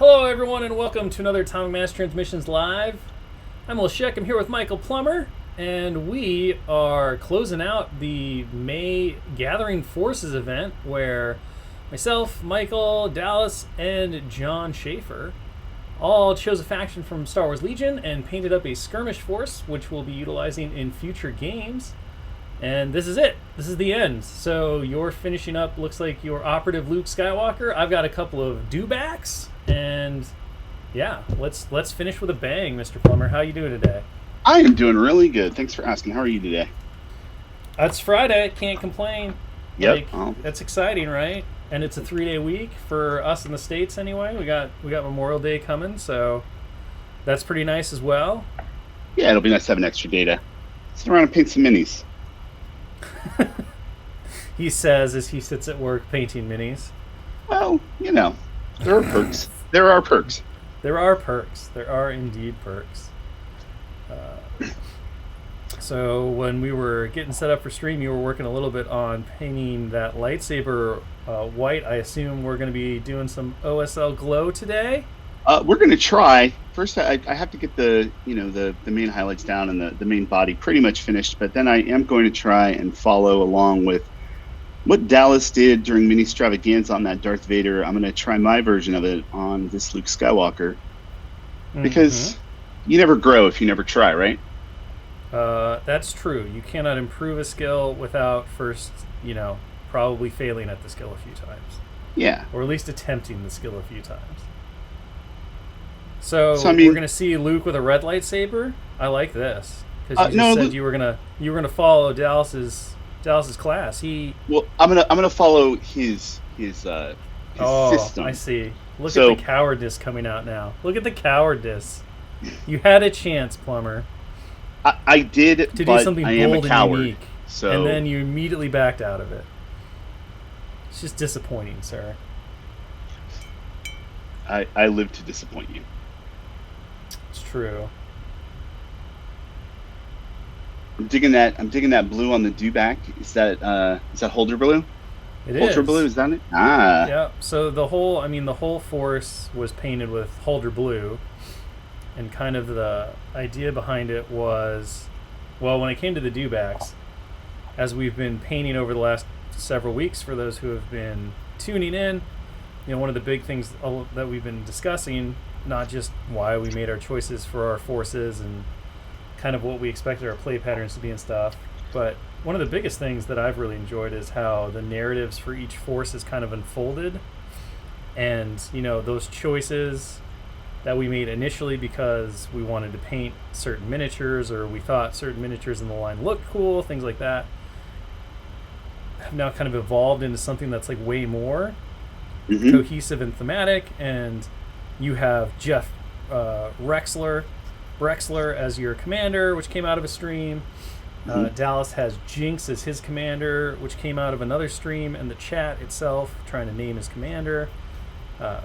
Hello, everyone, and welcome to another Atomic Mass Transmissions Live. I'm Lashek. I'm here with Michael Plummer, and we are closing out the May Gathering Forces event where myself, Michael, Dallas, and John Schaefer all chose a faction from Star Wars Legion and painted up a skirmish force, which we'll be utilizing in future games. And this is it. This is the end. So you're finishing up, looks like your operative Luke Skywalker. I've got a couple of dewbacks. And yeah, let's finish with a bang, Mr. Plummer. How you doing today? I am doing really good. Thanks for asking. How are you today? It's Friday. Can't complain. Yep. That's exciting, right? And it's a 3-day week for us in the States anyway. We got Memorial Day coming, so that's pretty nice as well. Yeah, it'll be nice to have an extra day to sit around and paint some minis. He says as he sits at work painting minis. Well, you know, there are perks. There are perks. There are perks. There are indeed perks. So when we were getting set up for stream, you were working a little bit on painting that lightsaber white. I assume we're going to be doing some OSL glow today. We're going to try. First, I have to get the main highlights down and the main body pretty much finished. But then I am going to try and follow along with what Dallas did during Mini Stravaganza on that Darth Vader. I'm going to try my version of it on this Luke Skywalker. Because you never grow if you never try, right? That's true. You cannot improve a skill without first, probably failing at the skill a few times. Yeah. Or at least attempting the skill a few times. So I mean, we're gonna see Luke with a red lightsaber. I like this because you said you were gonna follow Dallas's class. I'm gonna follow his system. I see. Look at the cowardice coming out now. Look at the cowardice. You had a chance, Plummer. I did to do something bold and unique, so and then you immediately backed out of it. It's just disappointing, sir. I live to disappoint you. It's true. I'm digging that blue on the dewback. Is that Holder blue? It is. Ultra blue, is that it? Ah. Yeah. So the whole force was painted with Holder blue, and kind of the idea behind it was, well, when it came to the dewbacks, as we've been painting over the last several weeks, for those who have been tuning in, one of the big things that we've been discussing, not just why we made our choices for our forces and kind of what we expected our play patterns to be and stuff, but one of the biggest things that I've really enjoyed is how the narratives for each force is kind of unfolded, and those choices that we made initially because we wanted to paint certain miniatures or we thought certain miniatures in the line looked cool, things like that, have now kind of evolved into something that's like way more cohesive and thematic. And you have Jeff Rexler as your commander, which came out of a stream. Dallas has Jinx as his commander, which came out of another stream, and the chat itself trying to name his commander.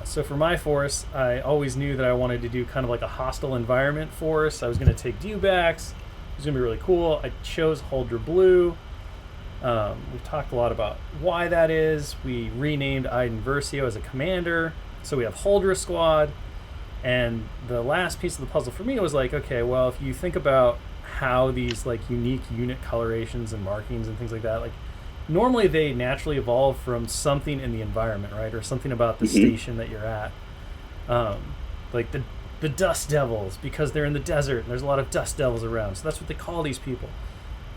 So for my force, I always knew that I wanted to do kind of like a hostile environment force. I was going to take dewbacks. It was going to be really cool. I chose Holder Blue. We've talked a lot about why that is. We renamed Iden Versio as a commander. So we have Holdra Squad. And the last piece of the puzzle for me was like, okay, well, if you think about how these like unique unit colorations and markings and things like that, like normally they naturally evolve from something in the environment, right? Or something about the station that you're at. Like the Dust Devils, because they're in the desert and there's a lot of Dust Devils around. So that's what they call these people.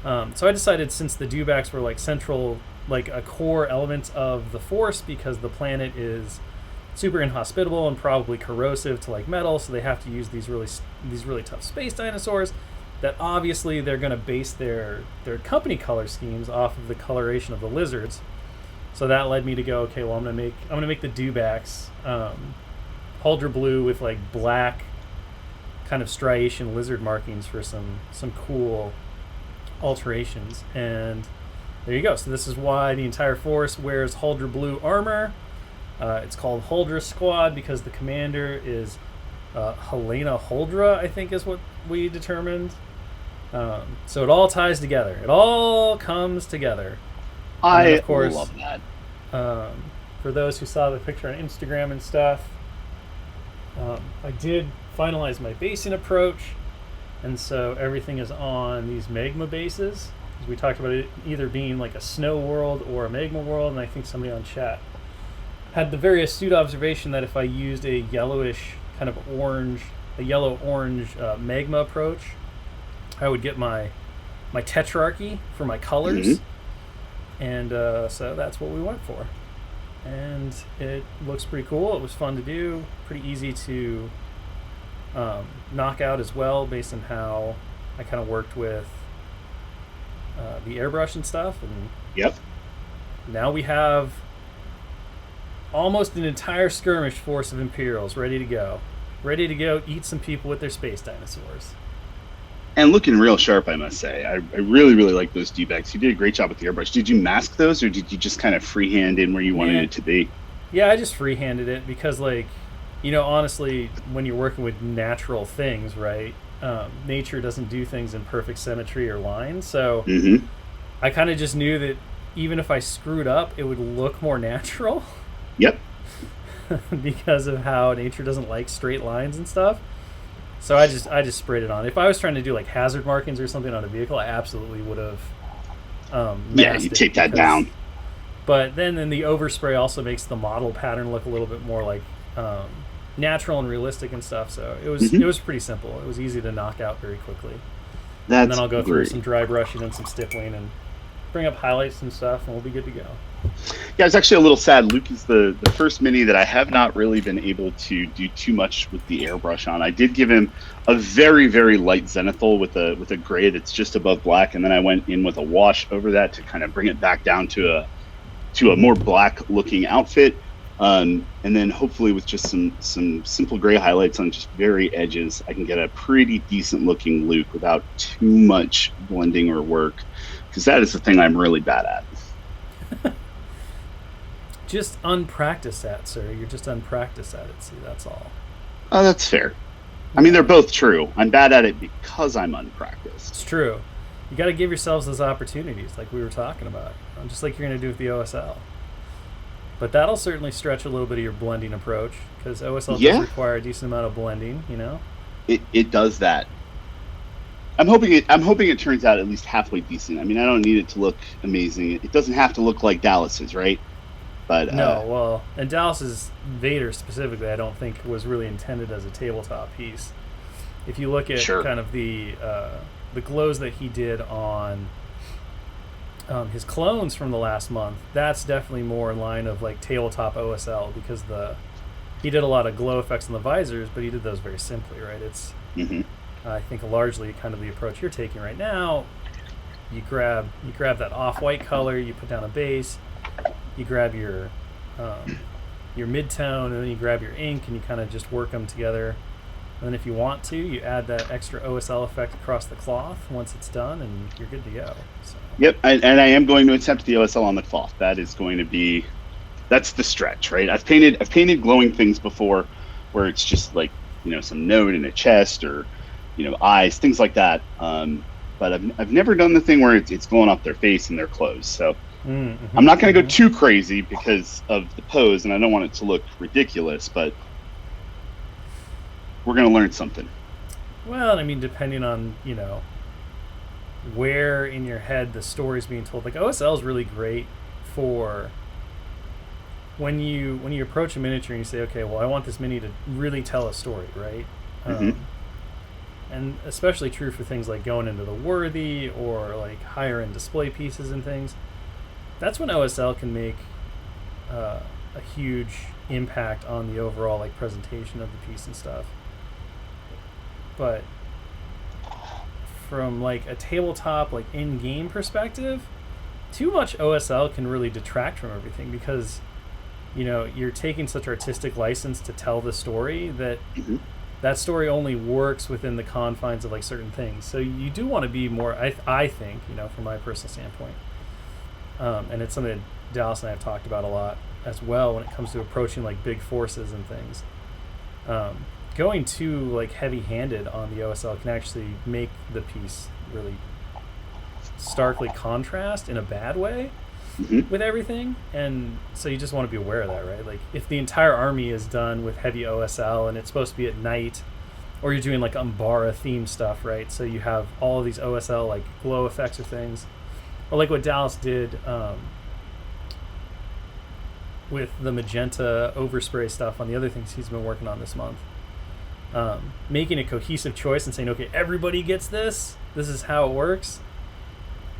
So I decided, since the dewbacks were like central, like a core element of the force, because the planet is super inhospitable and probably corrosive to like metal, so they have to use these really tough space dinosaurs, that obviously they're going to base their company color schemes off of the coloration of the lizards. So that led me to go, okay, well, I'm gonna make the dewbacks Holder blue with like black kind of striation lizard markings for some cool alterations. And there you go. So this is why the entire force wears Holder blue armor. It's called Holdra Squad because the commander is Helena Holdra, I think is what we determined. So it all ties together. It all comes together. I of course love that. For those who saw the picture on Instagram and stuff, I did finalize my basing approach, and so everything is on these magma bases. We talked about it either being like a snow world or a magma world, and I think somebody on chat had the very astute observation that if I used a yellowish kind of orange, a yellow-orange magma approach, I would get my tetrarchy for my colors, and so that's what we went for. And it looks pretty cool. It was fun to do, pretty easy to knock out as well, based on how I kind of worked with the airbrush and stuff. And Yep. now we have almost an entire skirmish force of Imperials ready to go eat some people with their space dinosaurs. And looking real sharp, I must say. I really, really like those dewbacks. You did a great job with the airbrush. Did you mask those, or did you just kind of freehand in where you wanted it to be? Yeah, I just freehanded it because, like, honestly, when you're working with natural things, right, nature doesn't do things in perfect symmetry or line. So I kind of just knew that even if I screwed up, it would look more natural. Yep. Because of how nature doesn't like straight lines and stuff. So I just sprayed it on. If I was trying to do like hazard markings or something on a vehicle, I absolutely would have you take that down. But then the overspray also makes the model pattern look a little bit more like natural and realistic and stuff. So it was pretty simple. It was easy to knock out very quickly. And then I'll go through some dry brushing and some stippling and bring up highlights and stuff, and we'll be good to go. Yeah, it's actually a little sad. Luke is the first mini that I have not really been able to do too much with the airbrush on. I did give him a very, very light zenithal with a gray that's just above black, and then I went in with a wash over that to kind of bring it back down to a more black looking outfit. And then hopefully with just some simple gray highlights on just very edges, I can get a pretty decent looking Luke without too much blending or work, because that is the thing I'm really bad at. Just unpracticed at, sir. You're just unpracticed at it. See, that's all. Oh, that's fair. I mean, they're both true. I'm bad at it because I'm unpracticed. It's true. You got to give yourselves those opportunities, like we were talking about, just like you're going to do with the OSL. But that'll certainly stretch a little bit of your blending approach, because OSL does require a decent amount of blending. It does that. I'm hoping it turns out at least halfway decent. I mean, I don't need it to look amazing. It doesn't have to look like Dallas's, right? But no, well, and Dallas's Vader specifically, I don't think was really intended as a tabletop piece. If you look at kind of the glows that he did on his clones from the last month, that's definitely more in line of like tabletop OSL, because he did a lot of glow effects on the visors, but he did those very simply, right? It's I think largely kind of the approach you're taking right now. You grab that off-white color, you put down a base, you grab your mid-tone, and then you grab your ink, and you kind of just work them together. And then if you want to, you add that extra OSL effect across the cloth once it's done, and you're good to go. So. Yep, and I am going to attempt the OSL on the cloth. That is going to be, that's the stretch, right? I've painted glowing things before, where it's just like some node in a chest or eyes, things like that. But I've never done the thing where it's going off their face and their clothes. So. I'm not going to go too crazy because of the pose, and I don't want it to look ridiculous, but we're going to learn something. Well, I mean, depending on, where in your head the story's being told. Like, OSL is really great for when you approach a miniature and you say, okay, well, I want this mini to really tell a story, right? And especially true for things like going into the worthy or like higher end display pieces and things. That's when OSL can make a huge impact on the overall like presentation of the piece and stuff. But from like a tabletop like in-game perspective, too much OSL can really detract from everything, because you're taking such artistic license to tell the story that that story only works within the confines of like certain things. So you do want to be more, I think, from my personal standpoint. And it's something that Dallas and I have talked about a lot as well when it comes to approaching like big forces and things. Going too like heavy-handed on the OSL can actually make the piece really starkly contrast in a bad way. Mm-hmm. with everything, and so you just want to be aware of that, right? Like if the entire army is done with heavy OSL and it's supposed to be at night, or you're doing like Umbara themed stuff, right? So you have all of these OSL like glow effects or things, or like what Dallas did with the magenta overspray stuff on the other things he's been working on this month. Making a cohesive choice and saying, okay, everybody gets this. This is how it works.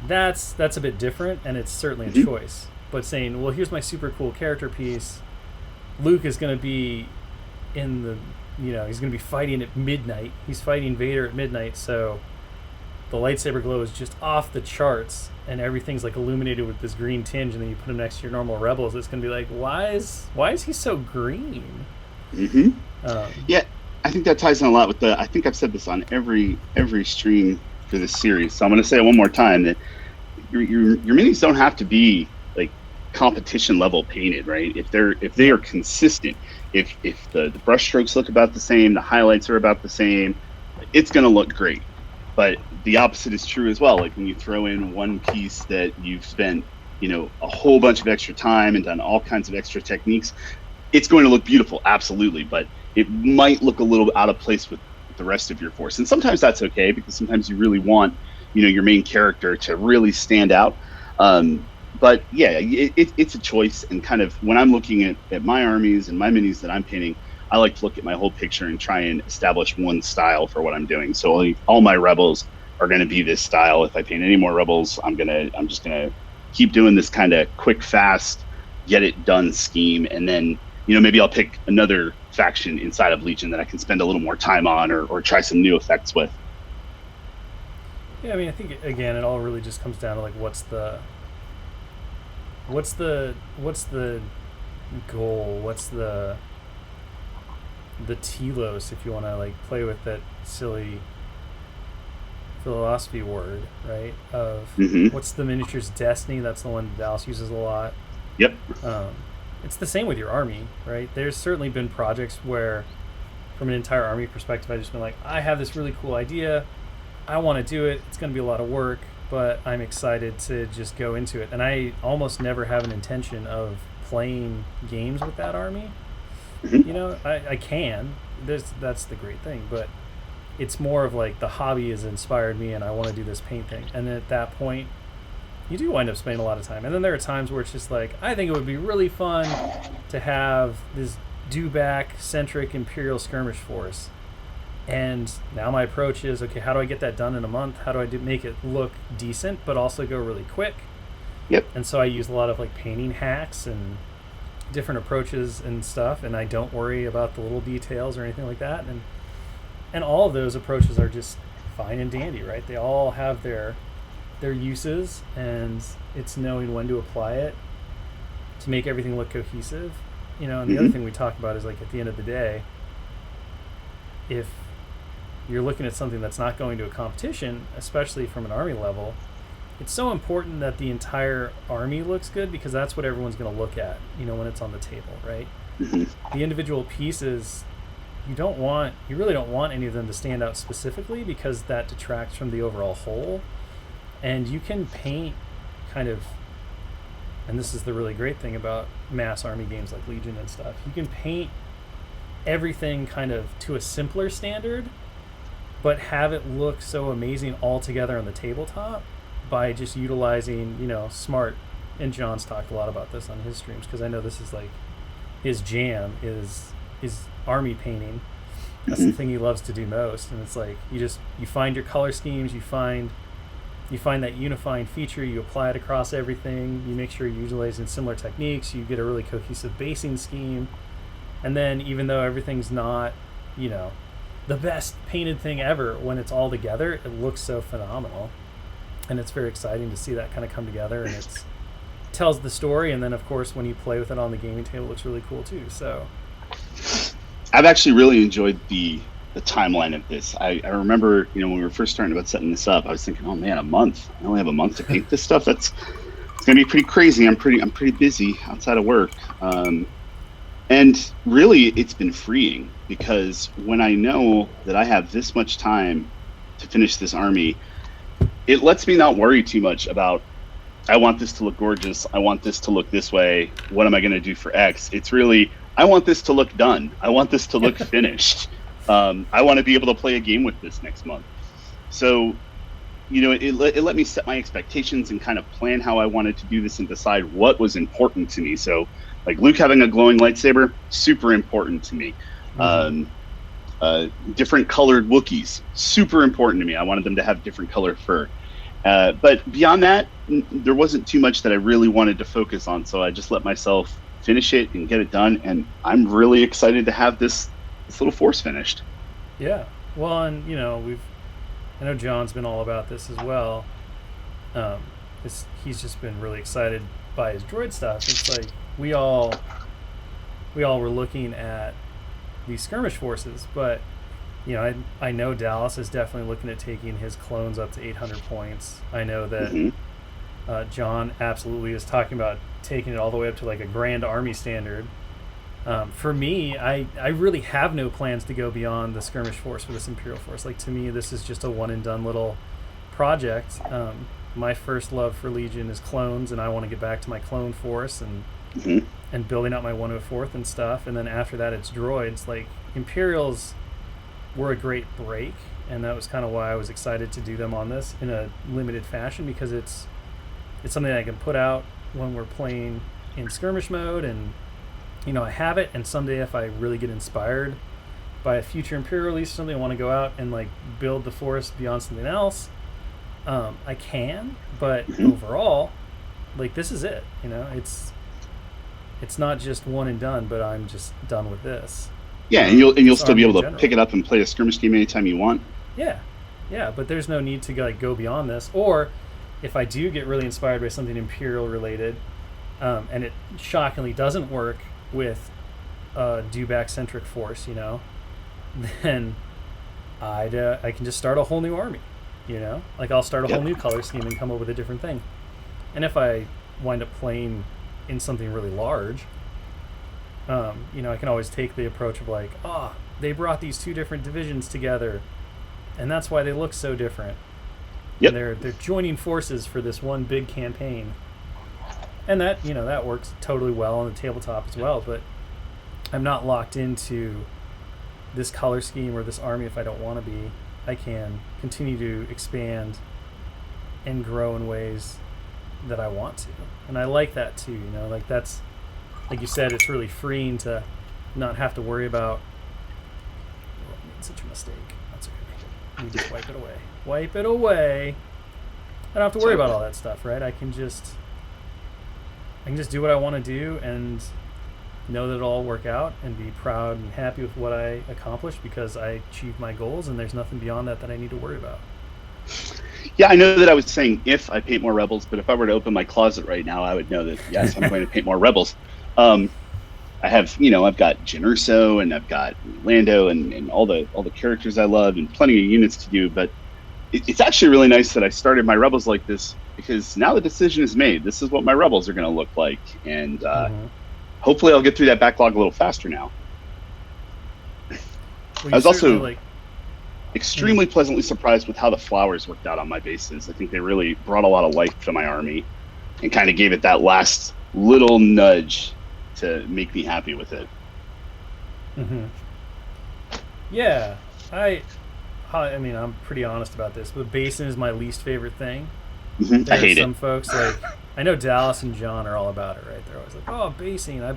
That's a bit different, and it's certainly a choice. But saying, well, here's my super cool character piece. Luke is going to be in the, he's going to be fighting at midnight. He's fighting Vader at midnight, so the lightsaber glow is just off the charts, and everything's like illuminated with this green tinge, and then you put him next to your normal rebels. It's going to be like, why is he so green? Mm-hmm. Yeah, I think that ties in a lot with I think I've said this on every stream for this series, so I'm going to say it one more time, that your minis don't have to be like competition level painted, right? If they are consistent, if the brush strokes look about the same, the highlights are about the same, it's going to look great. But the opposite is true as well. Like when you throw in one piece that you've spent, a whole bunch of extra time and done all kinds of extra techniques, it's going to look beautiful, absolutely. But it might look a little out of place with the rest of your force. And sometimes that's okay, because sometimes you really want, your main character to really stand out. But yeah, it's a choice. And kind of when I'm looking at my armies and my minis that I'm painting, I like to look at my whole picture and try and establish one style for what I'm doing. So all my rebels are going to be this style. If I paint any more rebels, I'm just gonna keep doing this kind of quick, fast, get it done scheme. And then, maybe I'll pick another faction inside of Legion that I can spend a little more time on, or try some new effects with. Yeah, I mean, I think again, it all really just comes down to like what's the goal? What's the telos, if you want to like play with that silly philosophy word, right? Of what's the miniature's destiny? That's the one Dallas uses a lot. Yep. It's the same with your army, right? There's certainly been projects where, from an entire army perspective, I've just been like, I have this really cool idea. I want to do it. It's going to be a lot of work, but I'm excited to just go into it. And I almost never have an intention of playing games with that army. I can. That's the great thing, but it's more of like the hobby has inspired me and I want to do this paint thing. And then at that point, you do wind up spending a lot of time. And then there are times where it's just like, I think it would be really fun to have this dewback-centric Imperial skirmish force. And now my approach is, okay, how do I get that done in a month? How do I make it look decent, but also go really quick? Yep. And so I use a lot of like painting hacks and different approaches and stuff, and I don't worry about the little details or anything like that. And all of those approaches are just fine and dandy, right? They all have their uses, and it's knowing when to apply it to make everything look cohesive. And the other thing we talk about is like at the end of the day, if you're looking at something that's not going to a competition, especially from an army level, it's so important that the entire army looks good, because that's what everyone's going to look at, when it's on the table, right? The individual pieces, you really don't want any of them to stand out specifically, because that detracts from the overall whole. And you can paint kind of, and this is the really great thing about mass army games like Legion and stuff, you can paint everything kind of to a simpler standard, but have it look so amazing all together on the tabletop by just utilizing, smart, and John's talked a lot about this on his streams, because I know this is like his jam, is army painting. That's the thing he loves to do most. And it's like you find your color schemes, you find that unifying feature, you apply it across everything, you make sure you're utilizing similar techniques, you get a really cohesive basing scheme. And then even though everything's not, the best painted thing ever, when it's all together, it looks so phenomenal. And it's very exciting to see that kind of come together, and it tells the story. And then, of course, when you play with it on the gaming table, it looks really cool too. So I've actually really enjoyed the timeline of this. I remember, when we were first starting about setting this up, I was thinking, oh man, a month. I only have a month to paint this stuff. It's gonna be pretty crazy. I'm pretty busy outside of work. And really, it's been freeing, because when I know that I have this much time to finish this army, it lets me not worry too much about I want this to look gorgeous. I want this to look this way. What am I going to do for X? It's really, I want this to look done. I want this to look finished. I want to be able to play a game with this next month. So, it let me set my expectations and kind of plan how I wanted to do this and decide what was important to me. So, like Luke having a glowing lightsaber, super important to me. Different colored Wookiees, super important to me. I wanted them to have different color fur. But beyond that, there wasn't too much that I really wanted to focus on. So I just let myself finish it and get it done. And I'm really excited to have this little force finished. Yeah. Well, and I know John's been all about this as well. He's just been really excited by his droid stuff. It's like we all were looking at these skirmish forces, but I know Dallas is definitely looking at taking his clones up to 800 points. I know that John absolutely is talking about taking it all the way up to like a Grand Army standard. For me, I really have no plans to go beyond the skirmish force for this Imperial force. Like, to me, this is just a one and done little project. My first love for Legion is clones, and I want to get back to my clone force and building out my 104th and stuff. And then after that, it's droids. Like, Imperials were a great break, and that was kind of why I was excited to do them on this in a limited fashion, because it's something I can put out when we're playing in skirmish mode, and I have it, and someday if I really get inspired by a future Imperial release or something, I want to go out and like build the force beyond something else, I can. But overall, like, this is it. It's not just one and done, but I'm just done with this. Yeah, and you'll still be able to pick it up and play a skirmish game anytime you want. Yeah, but there's no need to go beyond this. Or if I do get really inspired by something Imperial related, and it shockingly doesn't work with a dewback centric force, then I can just start a whole new army. Like, I'll start a whole new color scheme and come up with a different thing. And if I wind up playing in something really large, I can always take the approach of like, they brought these two different divisions together, and that's why they look so different. Yep. And they're joining forces for this one big campaign, and that that works totally well on the tabletop as well. But I'm not locked into this color scheme or this army if I don't want to be. I can continue to expand and grow in ways that I want to, and I like that too. Like, that's, like you said, it's really freeing to not have to worry about, I made such a mistake. That's okay. You just wipe it away. Wipe it away. I don't have to worry about all that stuff, right? I can just do what I want to do and know that it'll all work out and be proud and happy with what I accomplished because I achieved my goals, and there's nothing beyond that I need to worry about. Yeah, I know that I was saying if I paint more Rebels, but if I were to open my closet right now, I would know that, yes, I'm going to paint more Rebels. I have, I've got Jyn Erso, and I've got Lando, and all the characters I love, and plenty of units to do. But it's actually really nice that I started my Rebels like this, because now the decision is made. This is what my Rebels are going to look like, and hopefully I'll get through that backlog a little faster now. Well, I was also extremely pleasantly surprised with how the flowers worked out on my bases. I think they really brought a lot of life to my army and kind of gave it that last little nudge to make me happy with it. Yeah, I mean, I'm pretty honest about this, but basing is my least favorite thing. I hate some folks, like, I know Dallas and John are all about it, right? They're always like, oh, basing, I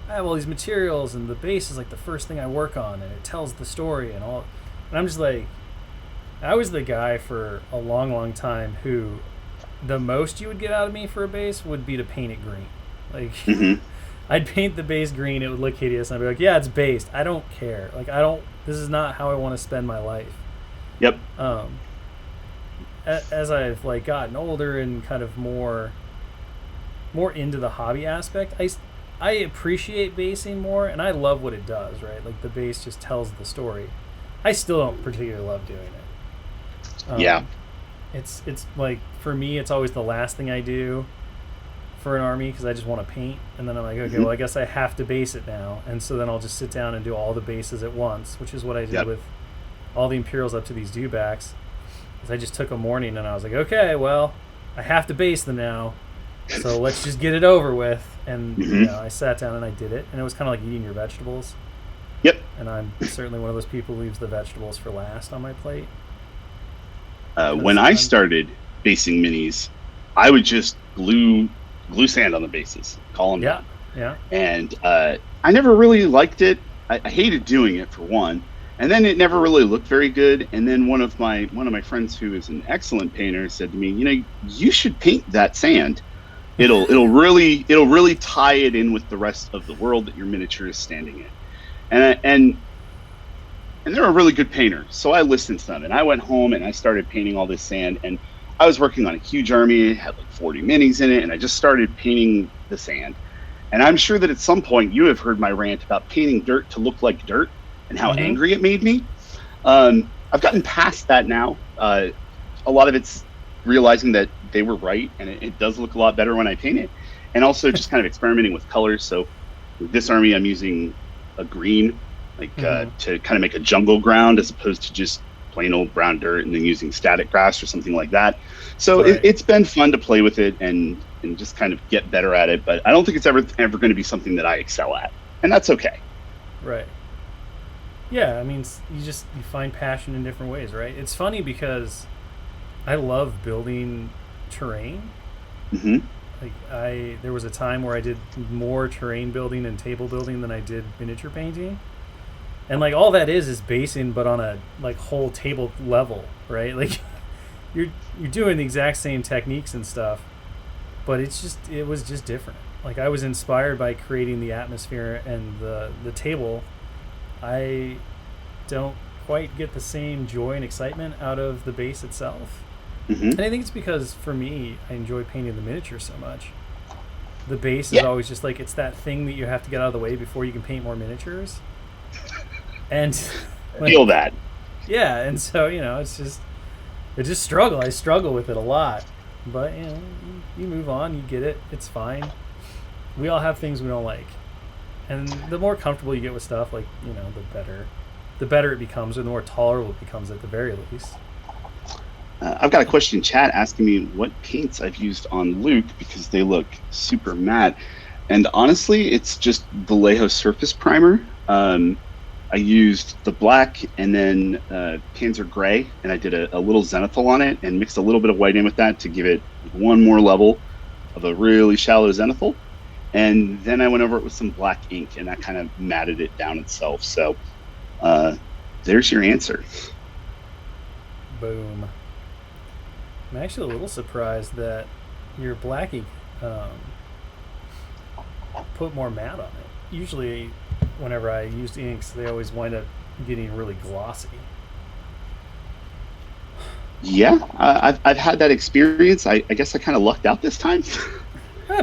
have all these materials, and the base is like the first thing I work on, and it tells the story and all. And I'm just like, I was the guy for a long, long time who the most you would get out of me for a base would be to paint it green. Like, I'd paint the base green, it would look hideous, and I'd be like, yeah, it's based. I don't care. Like, this is not how I want to spend my life. Yep. As I've like gotten older and kind of more into the hobby aspect, I appreciate basing more, and I love what it does, right? Like, the base just tells the story. I still don't particularly love doing it. Yeah. It's like, for me, it's always the last thing I do for an army, because I just want to paint, and then I'm like, okay, well, I guess I have to base it now, and so then I'll just sit down and do all the bases at once, which is what I did with all the Imperials up to these dewbacks. I just took a morning and I was like, okay, well, I have to base them now. So let's just get it over with. And Hmm. I sat down and I did it, and it was kind of like eating your vegetables. Yep. And I'm certainly one of those people who leaves the vegetables for last on my plate When because I I'm started basing minis, I would just glue sand on the bases, call them yeah done. yeah And I never really liked it. I hated doing it for one, and then it never really looked very good. And then one of my friends who is an excellent painter said to me, you should paint that sand. It'll really tie it in with the rest of the world that your miniature is standing in. And they're a really good painter. So I listened to them and I went home and I started painting all this sand. And I was working on a huge army, it had like 40 minis in it, and I just started painting the sand. And I'm sure that at some point you have heard my rant about painting dirt to look like dirt and how mm-hmm. angry it made me. I've gotten past that now. A lot of it's realizing that they were right and it does look a lot better when I paint it. And also just kind of experimenting with colors. So with this army, I'm using a green, like Mm-hmm. to kind of make a jungle ground as opposed to just plain old brown dirt and then using static grass or something like that. So Right, it's been fun to play with it and just kind of get better at it. But I don't think it's ever going to be something that I excel at, and that's okay. right. Yeah, I mean, you find passion in different ways, right? It's funny because I love building terrain. Hmm. Like there was a time where I did more terrain building and table building than I did miniature painting. And like all that is basing, but on a like whole table level, right? Like you're you're doing the exact same techniques and stuff, but it was just different. Like I was inspired by creating the atmosphere and the table. I don't quite get the same joy and excitement out of the base itself. Hmm. And I think it's because for me, I enjoy painting the miniature so much. The base is Yeah, always just like it's that thing that you have to get out of the way before you can paint more miniatures. And I feel like that. yeah, and so it's just struggle. I struggle with it a lot, but you move on, you get it. It's fine. We all have things we don't like, and the more comfortable you get with stuff, like the better it becomes, or the more tolerable it becomes at the very least. I've got a question in chat asking me what paints I've used on Luke because they look super matte. And honestly, it's just Vallejo surface primer. I used the black and then Panzer Gray, and I did a little zenithal on it and mixed a little bit of white in with that to give it one more level of a really shallow zenithal. And then I went over it with some black ink, and that kind of matted it down itself. So uh, there's your answer. Boom. I'm actually a little surprised that your black ink um, put more matte on it. Usually, whenever I used inks, they always wind up getting really glossy. Yeah, I've had that experience. I guess I kind of lucked out this time.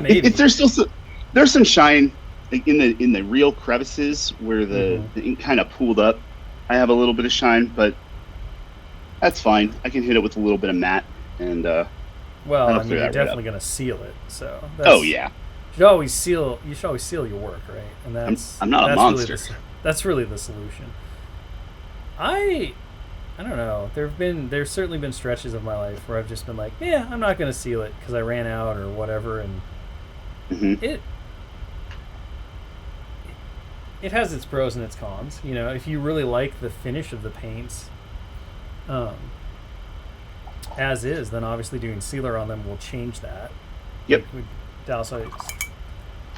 Maybe. There's still there's some shine like, in the real crevices where the Mm-hmm. the ink kind of pooled up. I have a little bit of shine, but that's fine. I can hit it with a little bit of matte, and Well, that'll I mean, clear you're that right up. definitely going to seal it, so Oh that's yeah, you should always seal your work, right? And I'm not a that's really monster. that's really the solution. I I don't know. There's certainly been stretches of my life where I've just been like, yeah, I'm not going to seal it because I ran out or whatever, and Hmm. it it has its pros and its cons. If you really like the finish of the paints, um, as is, then obviously doing sealer on them will change that. Like Yep. Dallas always,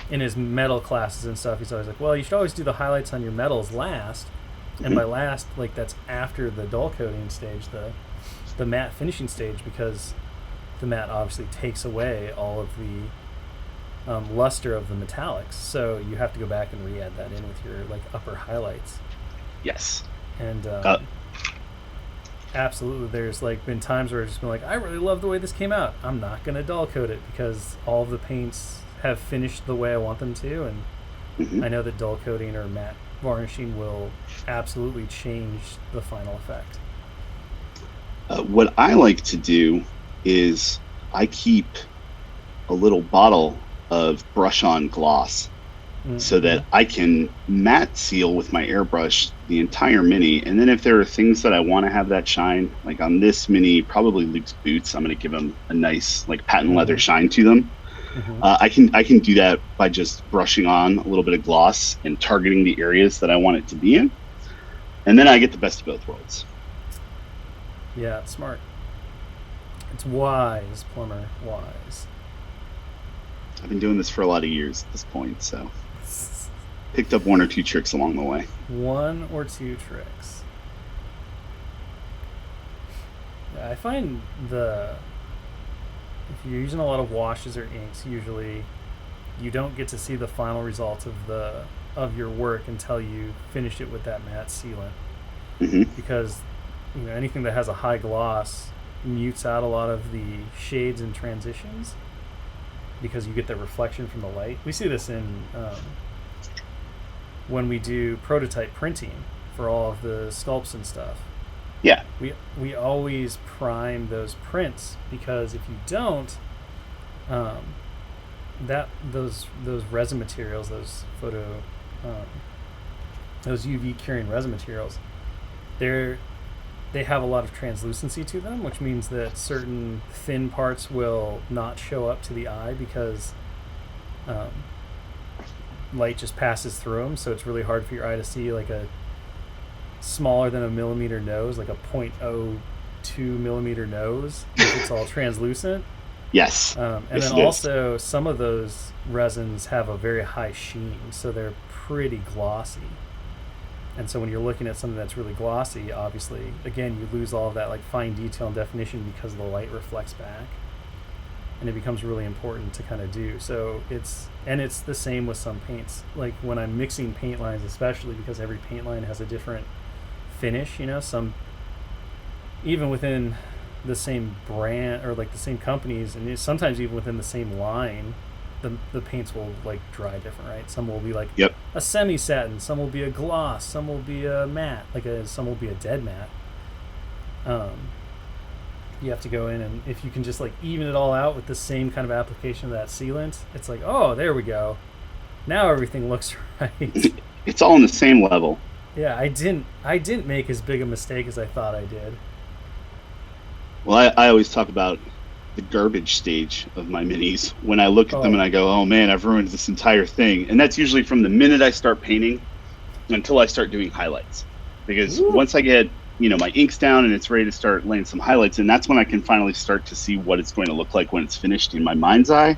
in his metal classes and stuff, he's always like, well, you should always do the highlights on your metals last. And by Hmm. last, like that's after the dull coating stage, the matte finishing stage, because the matte obviously takes away all of the luster of the metallics. So you have to go back and re-add that in with your like upper highlights. Yes. And Uh, absolutely, there's like been times where I've just been like, I really love the way this came out. I'm not gonna dull coat it because all of the paints have finished the way I want them to, and mhm. I know that dull coating or matte varnishing will absolutely change the final effect. What I like to do is I keep a little bottle of brush on gloss so Mm-hmm. that I can matte seal with my airbrush the entire mini. And then if there are things that I want to have that shine, like on this mini, probably Luke's boots, I'm going to give them a nice like patent leather Mm-hmm. shine to them. Mm-hmm. I can do that by just brushing on a little bit of gloss and targeting the areas that I want it to be in, and then I get the best of both worlds. Yeah, it's smart. It's wise, plumber, wise. I've been doing this for a lot of years at this point, so picked up one or two tricks along the way. One or two tricks. Yeah, I find if you're using a lot of washes or inks, usually you don't get to see the final results of your work until you finish it with that matte sealant, Hmm. because anything that has a high gloss mutes out a lot of the shades and transitions because you get the reflection from the light. We see this in when we do prototype printing for all of the sculpts and stuff. Yeah. We always prime those prints, because if you don't, those resin materials, those those UV curing resin materials, they have a lot of translucency to them, which means that certain thin parts will not show up to the eye because light just passes through them. So it's really hard for your eye to see like a smaller than a millimeter nose, like a 0.02 millimeter nose, if it's all translucent. Yes. And Yes, then it is. also some of those resins have a very high sheen, so they're pretty glossy. And so when you're looking at something that's really glossy, obviously, again, you lose all of that like fine detail and definition because the light reflects back, and it becomes really important to kind of do. So it's the same with some paints. Like when I'm mixing paint lines, especially because every paint line has a different finish. Some even within the same brand or like the same companies, and sometimes even within the same line, the paints will like dry different, right? Some will be like Yep. a semi satin, some will be a gloss, some will be a matte, some will be a dead matte. You have to go in, and if you can just like even it all out with the same kind of application of that sealant, it's like, oh, there we go. Now everything looks right. It's all on the same level. Yeah, I didn't make as big a mistake as I thought I did. Well, I always talk about the garbage stage of my minis when I look at them Oh, and I go, oh man, I've ruined this entire thing. And that's usually from the minute I start painting until I start doing highlights. Because woo. once I get, my inks down and it's ready to start laying some highlights, and that's when I can finally start to see what it's going to look like when it's finished in my mind's eye.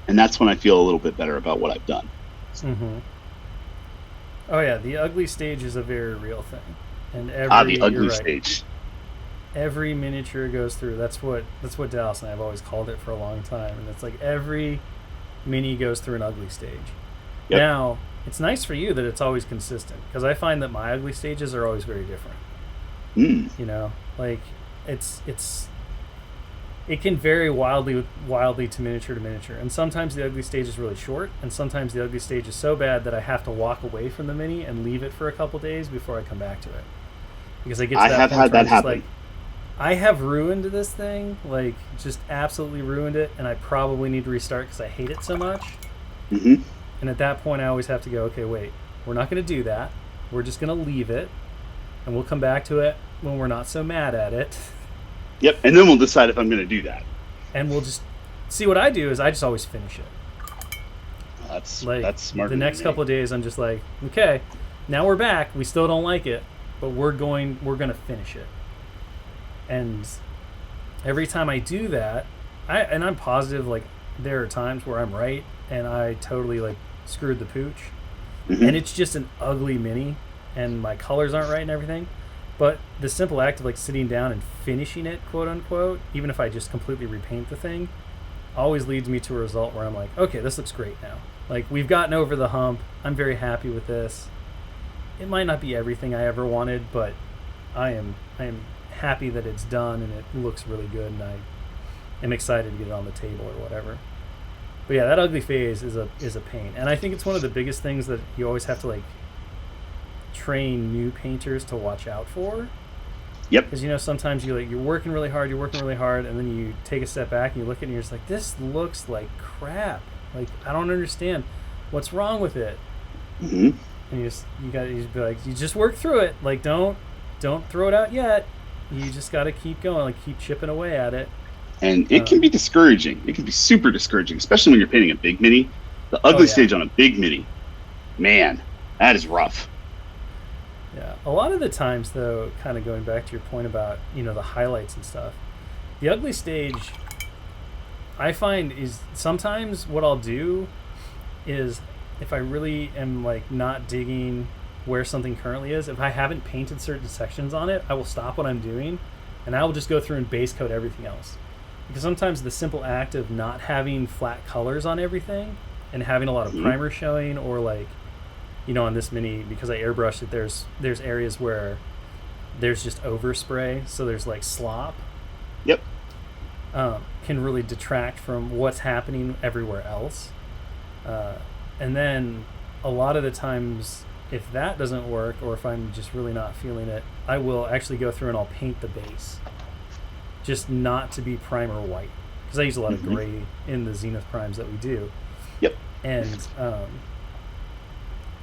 And that's when I feel a little bit better about what I've done. Mm-hmm. Oh yeah, the ugly stage is a very real thing, and The you're ugly right. stage. Every miniature goes through. That's what Dallas and I have always called it for a long time, and it's like every mini goes through an ugly stage. Yep. Now it's nice for you that it's always consistent, because I find that my ugly stages are always very different. Mm. Like it can vary wildly to miniature, and sometimes the ugly stage is really short, and sometimes the ugly stage is so bad that I have to walk away from the mini and leave it for a couple days before I come back to it, because I get to I that have point had where I'm that just happen. like, I have ruined this thing, like just absolutely ruined it, and I probably need to restart because I hate it so much. Hmm. And at that point, I always have to go, okay, wait, we're not going to do that. We're just going to leave it, and we'll come back to it when we're not so mad at it. Yep. And then we'll decide if I'm going to do that. And we'll just see. What I do is I just always finish it. Like That's smart. the next couple of days, I'm just like, okay, now we're back. We still don't like it, but we're gonna finish it. And every time I do that, I'm positive, like there are times where I'm right and I totally like screwed the pooch, Hmm. and it's just an ugly mini, and my colors aren't right and everything. But the simple act of like sitting down and finishing it, quote unquote, even if I just completely repaint the thing, always leads me to a result where I'm like, okay, this looks great now. Like we've gotten over the hump. I'm very happy with this. It might not be everything I ever wanted, but I am happy that it's done and it looks really good, and I am excited to get it on the table or whatever. But yeah, that ugly phase is a pain, and I think it's one of the biggest things that you always have to like train new painters to watch out for. Yep. Because sometimes you're working really hard, and then you take a step back and you look at it and you're just like, this looks like crap. Like I don't understand what's wrong with it. Hmm. And you just be like, you just work through it. Like don't throw it out yet. You just got to keep going, like keep chipping away at it. And it can be discouraging. It can be super discouraging, especially when you're painting a big mini. The ugly stage on a big mini, man, that is rough. Yeah. A lot of the times, though, kind of going back to your point about, the highlights and stuff, the ugly stage, I find, is sometimes what I'll do is, if I really am like not digging where something currently is, if I haven't painted certain sections on it, I will stop what I'm doing and I will just go through and base coat everything else. Because sometimes the simple act of not having flat colors on everything and having a lot of primer showing, or like, on this mini, because I airbrushed it, there's areas where there's just overspray, so there's like slop. Yep. Can really detract from what's happening everywhere else. And then a lot of the times, if that doesn't work, or if I'm just really not feeling it, I will actually go through and I'll paint the base. Just not to be primer white. Because I use a lot of gray in the Zenith primes that we do. Yep. And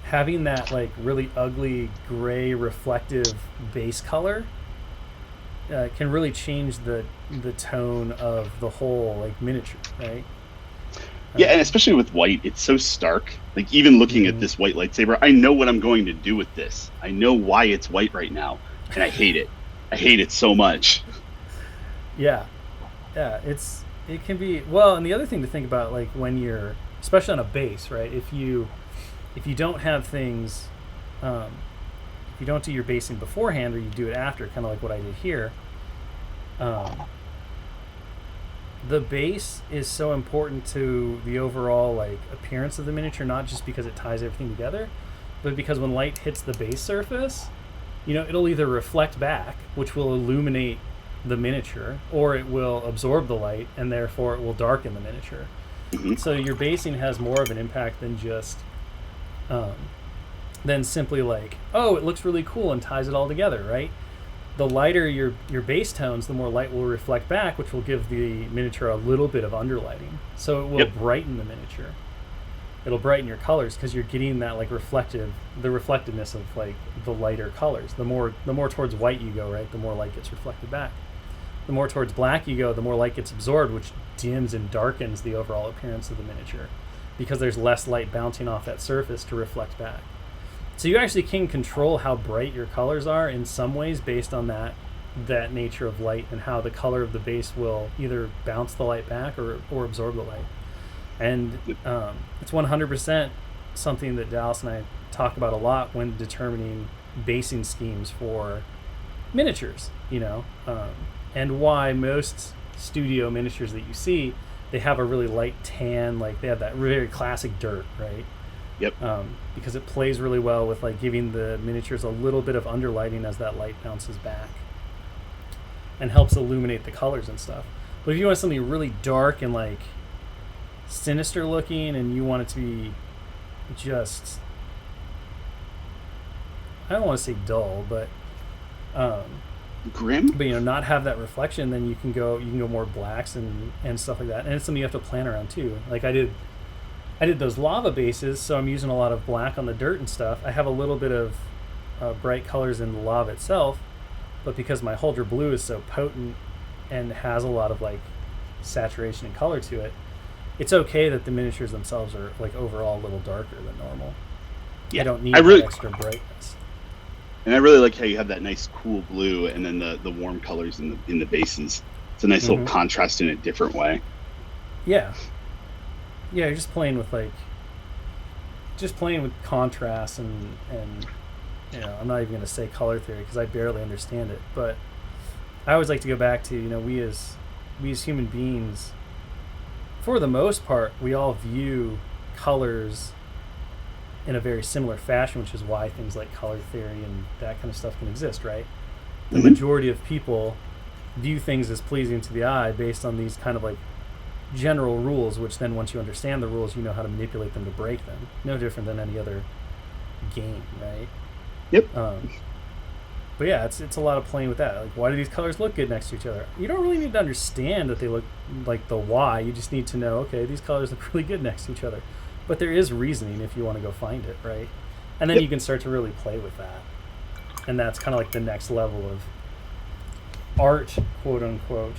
having that like really ugly gray reflective base color can really change the tone of the whole like miniature, right? Yeah, and especially with white, it's so stark. Like, even looking at this white lightsaber, I know what I'm going to do with this. I know why it's white right now, and I hate it. I hate it so much. Yeah, it can be, well, and the other thing to think about, like, when you're, especially on a base, right? If you don't have things, if you don't do your basing beforehand, or you do it after, kind of like what I did here, the base is so important to the overall like appearance of the miniature, not just because it ties everything together, but because when light hits the base surface, it'll either reflect back, which will illuminate the miniature, or it will absorb the light and therefore it will darken the miniature. So your basing has more of an impact than just than simply like, oh, it looks really cool and ties it all together, right? The lighter your base tones, the more light will reflect back, which will give the miniature a little bit of underlighting. So it will brighten the miniature. It'll brighten your colors because you're getting that like the reflectiveness of like the lighter colors. The more towards white you go, right, the more light gets reflected back. The more towards black you go, the more light gets absorbed, which dims and darkens the overall appearance of the miniature because there's less light bouncing off that surface to reflect back. So you actually can control how bright your colors are in some ways based on that nature of light and how the color of the base will either bounce the light back or absorb the light. And it's 100% something that Dallas and I talk about a lot when determining basing schemes for miniatures, and why most studio miniatures that you see, they have a really light tan, like they have that very classic dirt, right? Yep. Because it plays really well with like giving the miniatures a little bit of underlighting as that light bounces back and helps illuminate the colors and stuff. But if you want something really dark and like sinister looking and you want it to be just, I don't want to say dull, but grim, but not have that reflection, then you can go more blacks and stuff like that. And it's something you have to plan around too. Like I did those lava bases, so I'm using a lot of black on the dirt and stuff. I have a little bit of bright colors in the lava itself, but because my Holder Blue is so potent and has a lot of like saturation and color to it, it's okay that the miniatures themselves are like overall a little darker than normal. Yeah, I don't need that extra brightness. And I really like how you have that nice cool blue and then the warm colors in the bases. It's a nice little contrast in a different way. Yeah. Yeah, you're just playing with contrast and I'm not even going to say color theory because I barely understand it, but I always like to go back to, we as human beings, for the most part, we all view colors in a very similar fashion, which is why things like color theory and that kind of stuff can exist, right? The majority of people view things as pleasing to the eye based on these kind of like general rules, which then once you understand the rules, you know how to manipulate them to break them. No different than any other game, right? Yep. But yeah, it's a lot of playing with that. Like, why do these colors look good next to each other? You don't really need to understand that they look like the why. You just need to know, okay, these colors look really good next to each other. But there is reasoning if you want to go find it, right? And then you can start to really play with that. And that's kind of like the next level of art, quote unquote.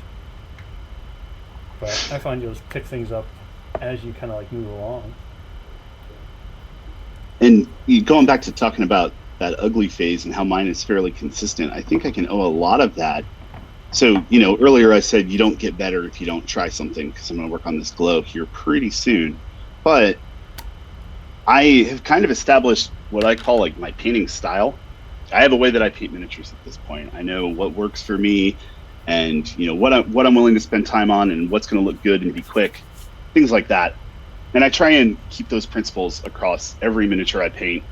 But I find you'll just pick things up as you kind of like move along. And going back to talking about that ugly phase and how mine is fairly consistent, I think I can owe a lot of that. So, earlier I said you don't get better if you don't try something because I'm going to work on this glow here pretty soon. But I have kind of established what I call like my painting style. I have a way that I paint miniatures at this point. I know what works for me and, what I'm willing to spend time on and what's going to look good and be quick, things like that. And I try and keep those principles across every miniature I paint,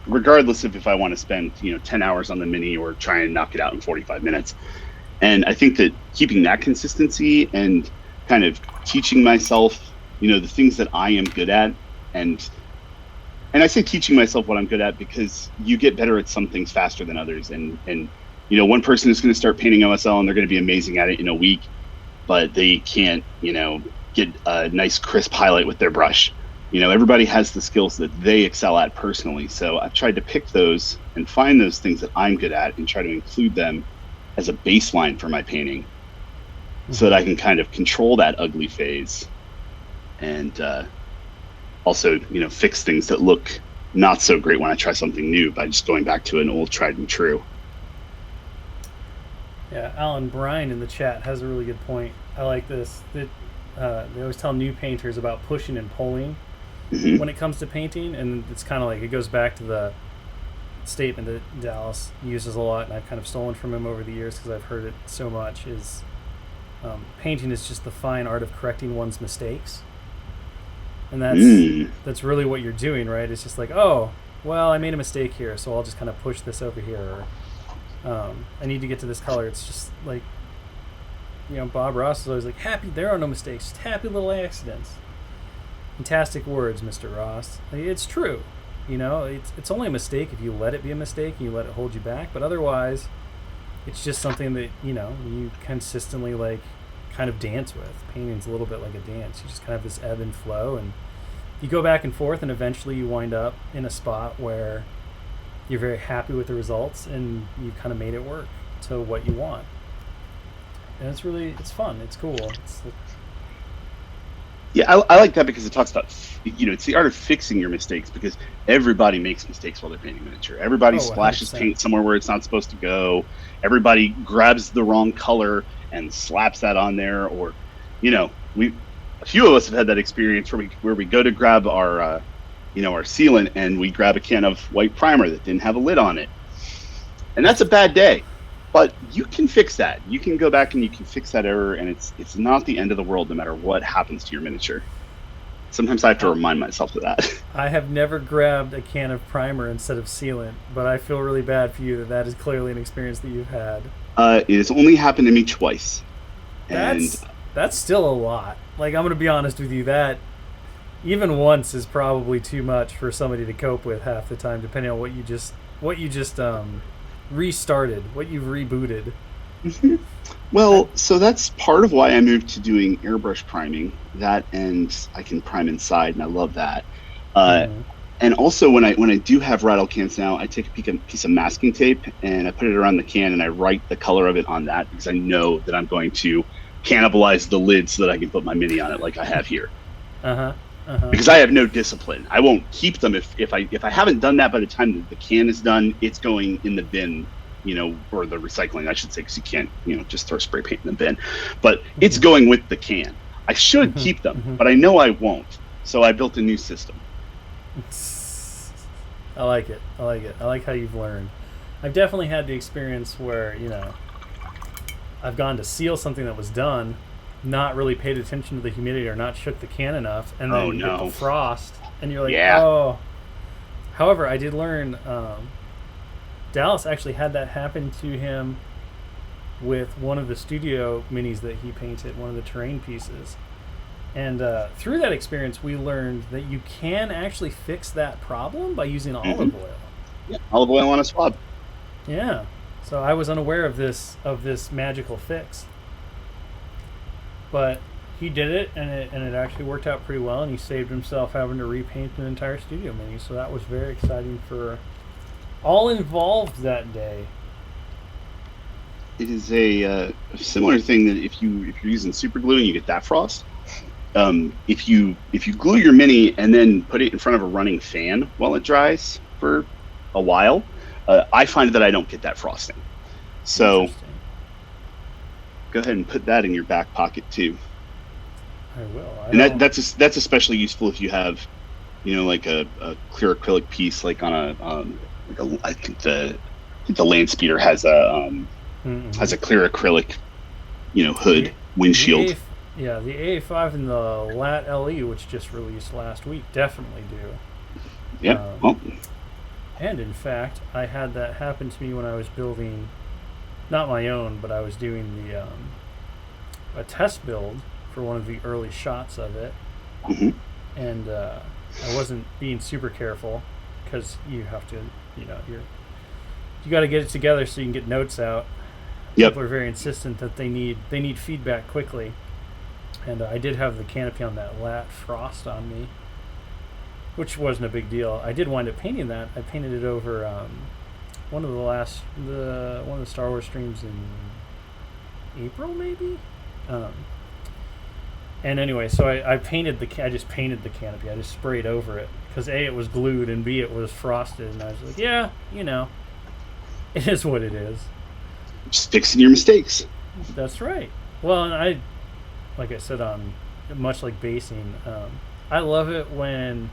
regardless of if I want to spend, 10 hours on the mini or try and knock it out in 45 minutes. And I think that keeping that consistency and kind of teaching myself, the things that I am good at, and I say teaching myself what I'm good at because you get better at some things faster than others. And one person is going to start painting OSL and they're going to be amazing at it in a week, but they can't, get a nice crisp highlight with their brush. Everybody has the skills that they excel at personally. So I've tried to pick those and find those things that I'm good at and try to include them as a baseline for my painting so that I can kind of control that ugly phase and also, fix things that look not so great when I try something new by just going back to an old tried and true. Yeah, Alan Bryan in the chat has a really good point. I like this. They always tell new painters about pushing and pulling when it comes to painting, and it's kind of like it goes back to the statement that Dallas uses a lot, and I've kind of stolen from him over the years because I've heard it so much, is painting is just the fine art of correcting one's mistakes. And that's really what you're doing, right? It's just like, oh, well, I made a mistake here, so I'll just kind of push this over here. Or, I need to get to this color. It's just like, Bob Ross is always like, there are no mistakes, just happy little accidents. Fantastic words, Mr. Ross. It's true. It's only a mistake if you let it be a mistake and you let it hold you back. But otherwise, it's just something that, you consistently, like, kind of dance with. Painting's a little bit like a dance. You just kind of have this ebb and flow, and you go back and forth, and eventually you wind up in a spot where you're very happy with the results and you kind of made it work to what you want. And it's fun. It's cool. Yeah, I like that because it talks about, it's the art of fixing your mistakes, because everybody makes mistakes while they're painting miniature. Everybody splashes 100%. Paint somewhere where it's not supposed to go. Everybody grabs the wrong color and slaps that on there, or, a few of us have had that experience where we go to grab our, our sealant, and we grab a can of white primer that didn't have a lid on it, and that's a bad day. But you can fix that. You can go back and you can fix that error, and it's not the end of the world no matter what happens to your miniature. Sometimes I have to remind myself of that. I have never grabbed a can of primer instead of sealant, but I feel really bad for you that is clearly an experience that you've had. It has only happened to me twice. That's still a lot. Like, I'm going to be honest with you, that even once is probably too much for somebody to cope with half the time, depending on what you just restarted, what you've rebooted. Well, so that's part of why I moved to doing airbrush priming. That, and I can prime inside, and I love that. And also, when I do have rattle cans now, I take a piece of masking tape and I put it around the can and I write the color of it on that, because I know that I'm going to cannibalize the lid so that I can put my mini on it like I have here. Because I have no discipline. I won't keep them if I haven't done that by the time that the can is done. It's going in the bin, or the recycling, I should say, because you can't, just throw spray paint in the bin. But it's going with the can. I should keep them, but I know I won't. So I built a new system. I like it. I like how you've learned. I've definitely had the experience where, I've gone to seal something that was done, not really paid attention to the humidity or not shook the can enough, and then you get the frost, and you're like, oh. However, I did learn, Dallas actually had that happen to him with one of the studio minis that he painted, one of the terrain pieces. And through that experience, we learned that you can actually fix that problem by using olive oil. Yeah, olive oil on a swab. Yeah. So I was unaware of this magical fix. But he did it, and it actually worked out pretty well, and he saved himself having to repaint an entire studio mini. So that was very exciting for all involved that day. It is a similar thing that if you're using super glue and you get that frost, if you glue your mini and then put it in front of a running fan while it dries for a while, I find that I don't get that frosting. So Interesting. go ahead and put that in your back pocket too. I will. I And don't. that's especially useful if you have, like a clear acrylic piece, like on a I think the land speeder has a clear acrylic, hood windshield. The A5 and the Lat LE, which just released last week, definitely do. Yeah. Well, And in fact, I had that happen to me when I was building, not my own, but I was doing the a test build for one of the early shots of it, hmm and I wasn't being super careful because you have to, you got to get it together so you can get notes out. Yep. People are very insistent that they need feedback quickly, and I did have the canopy on that lat frost on me, which wasn't a big deal. I did wind up painting that. I painted it over one of the Star Wars streams in April, maybe. And anyway, so I just painted the canopy. I just sprayed over it because A, it was glued, and B, it was frosted, and I was like, yeah, it is what it is. just fixing your mistakes. That's right. Well, and like I said, much like basing, I love it when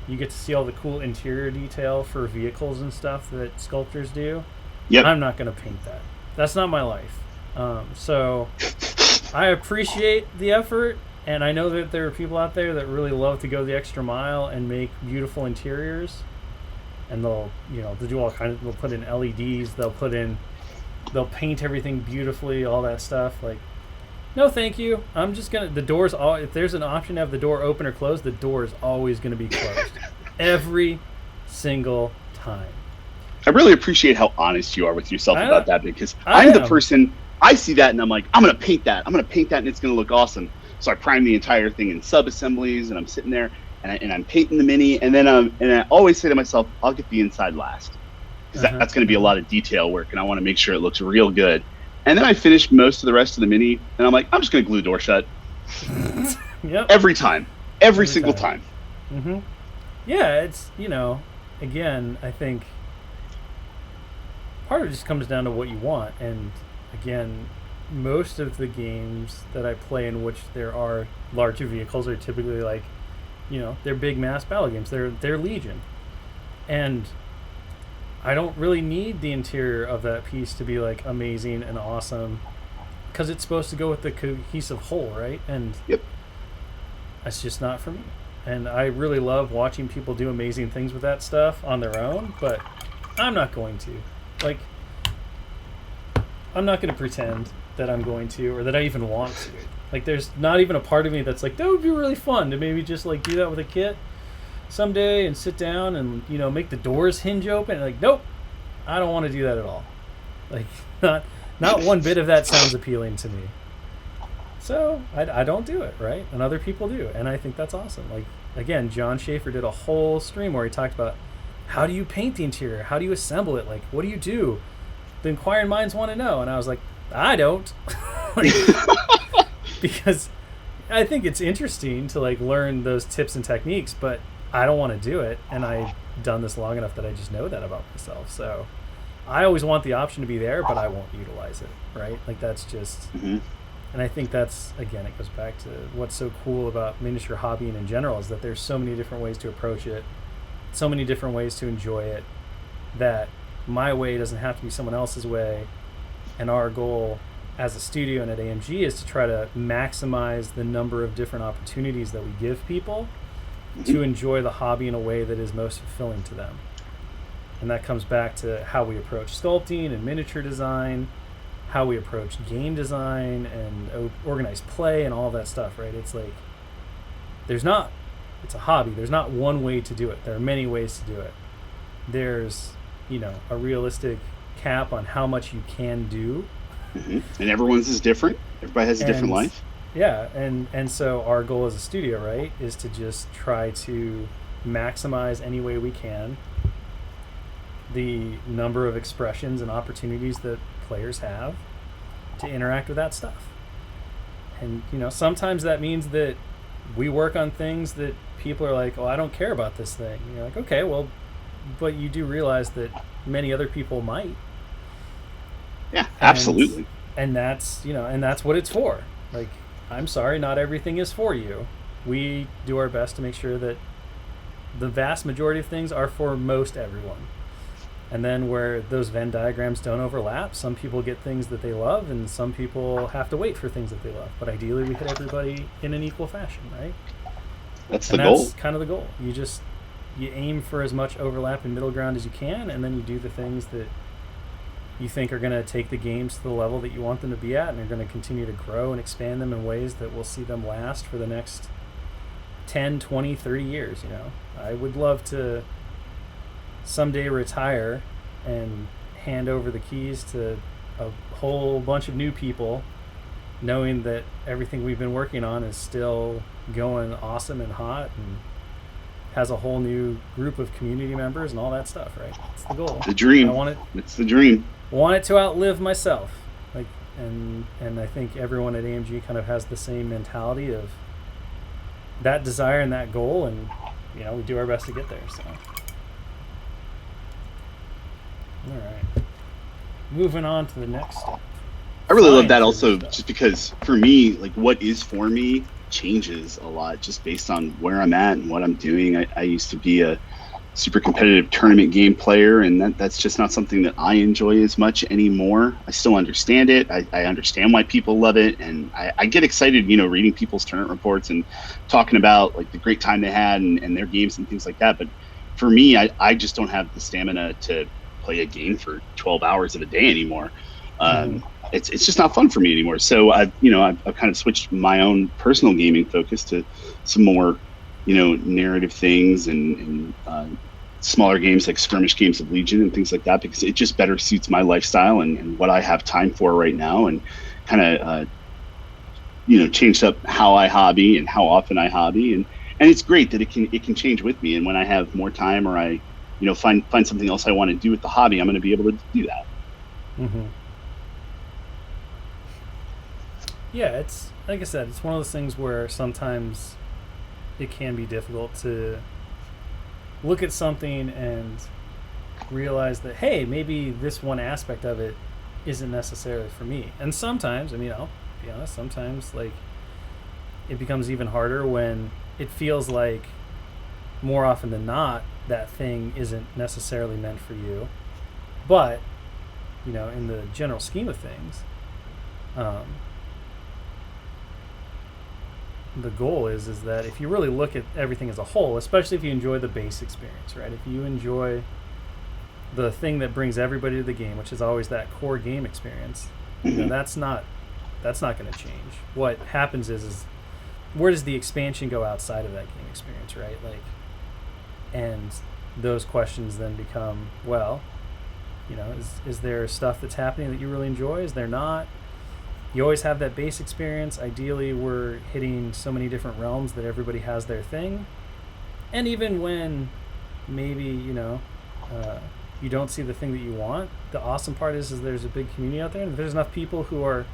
you get to see all the cool interior detail for vehicles and stuff that sculptors do. Yep. I'm not going to paint that. That's not my life. So I appreciate the effort, and I know that there are people out there that really love to go the extra mile and make beautiful interiors. And they'll do all kinds. They'll put in LEDs. They'll paint everything beautifully. All that stuff. Like, no, thank you. I'm just gonna. The doors. If there's an option to have the door open or closed, the door is always gonna be closed. Every single time. I really appreciate how honest you are with yourself about that, because I I'm the am. person, I see that and I'm like, I'm going to paint that. And it's going to look awesome. So I prime the entire thing in sub-assemblies, and I'm sitting there and I'm painting the mini. And then and I always say to myself, I'll get the inside last, because that's going to be a lot of detail work, and I want to make sure it looks real good. And then I finish most of the rest of the mini, and I'm like, I'm just going to glue the door shut. Yep. Every time. Every single time. Mm-hmm. Yeah, it's, again, I think part of it just comes down to what you want. And again, most of the games that I play in which there are larger vehicles are typically like, they're big mass battle games. They're Legion. And I don't really need the interior of that piece to be like amazing and awesome, because it's supposed to go with the cohesive whole, right? And Yep. that's just not for me. And I really love watching people do amazing things with that stuff on their own, but I'm not going to. Like, I'm not going to pretend that I'm going to, or that I even want to. Like, there's not even a part of me that's like, that would be really fun to maybe just like do that with a kit someday and sit down and make the doors hinge open. Like, nope, I don't want to do that at all. Like, not one bit of that sounds appealing to me. So I don't do it, right? And other people do, and I think that's awesome. Like, again, John Schaefer did a whole stream where he talked about how do you paint the interior, how do you assemble it, like what do you do? The inquiring minds want to know, and I was like, I don't, because I think it's interesting to like learn those tips and techniques, but I don't want to do it, and I've done this long enough that I just know that about myself. So I always want the option to be there, but I won't utilize it, right? Like, that's just. Mm-hmm. And I think that's, again, it goes back to what's so cool about miniature hobbying in general, is that there's so many different ways to approach it, so many different ways to enjoy it, that my way doesn't have to be someone else's way. And our goal as a studio and at AMG is to try to maximize the number of different opportunities that we give people to enjoy the hobby in a way that is most fulfilling to them. And that comes back to how we approach sculpting and miniature design, how we approach game design and organized play and all that stuff, right? It's like, it's a hobby. There's not one way to do it. There are many ways to do it. There's, a realistic cap on how much you can do. Mm-hmm. And everyone's is different. Everybody has a different life. Yeah, and so our goal as a studio, right, is to just try to maximize any way we can the number of expressions and opportunities that players have to interact with that stuff. And sometimes that means that we work on things that people are like, oh, I don't care about this thing. And you're like, okay, well, but you do realize that many other people might. Yeah, absolutely. And that's what it's for. Like, I'm sorry, not everything is for you. We do our best to make sure that the vast majority of things are for most everyone. And then where those Venn diagrams don't overlap, some people get things that they love, and some people have to wait for things that they love. But ideally, we hit everybody in an equal fashion, right? That's the goal. That's kind of the goal. You aim for as much overlap and middle ground as you can, and then you do the things that you think are going to take the games to the level that you want them to be at, and are going to continue to grow and expand them in ways that will see them last for the next 10, 20, 30 years. I would love to someday retire and hand over the keys to a whole bunch of new people, knowing that everything we've been working on is still going awesome and hot and has a whole new group of community members and all that stuff, right? It's the goal. The dream. It's the dream. Want it to outlive myself. And I think everyone at AMG kind of has the same mentality of that desire and that goal, and we do our best to get there. So all right, moving on to the next step. I really love that also, just because for me, like, what is for me changes a lot just based on where I'm at and what I'm doing. I used to be a super competitive tournament game player, and that's just not something that I enjoy as much anymore. I still understand it. I understand why people love it, and I get excited, reading people's tournament reports and talking about like the great time they had and their games and things like that. But for me, I just don't have the stamina to play a game for 12 hours of a day anymore. It's just not fun for me anymore. So I've kind of switched my own personal gaming focus to some more, narrative things and smaller games like skirmish games of Legion and things like that, because it just better suits my lifestyle and what I have time for right now, and kind of, changed up how I hobby and how often I hobby. And it's great that it can change with me. And when I have more time, or I, find something else I want to do with the hobby, I'm going to be able to do that. Mm-hmm. Yeah, it's like I said, it's one of those things where sometimes it can be difficult to look at something and realize that, hey, maybe this one aspect of it isn't necessarily for me. And sometimes, I'll be honest, sometimes like it becomes even harder when it feels like more often than not that thing isn't necessarily meant for you. But, in the general scheme of things, the goal is that if you really look at everything as a whole, especially if you enjoy the base experience, right? If you enjoy the thing that brings everybody to the game, which is always that core game experience, that's not going to change. What happens is where does the expansion go outside of that game experience, right? And those questions then become, well, is there stuff that's happening that you really enjoy? Is there not? You always have that base experience. Ideally, we're hitting so many different realms that everybody has their thing. And even when maybe, you don't see the thing that you want, the awesome part is there's a big community out there. And if there's enough people who are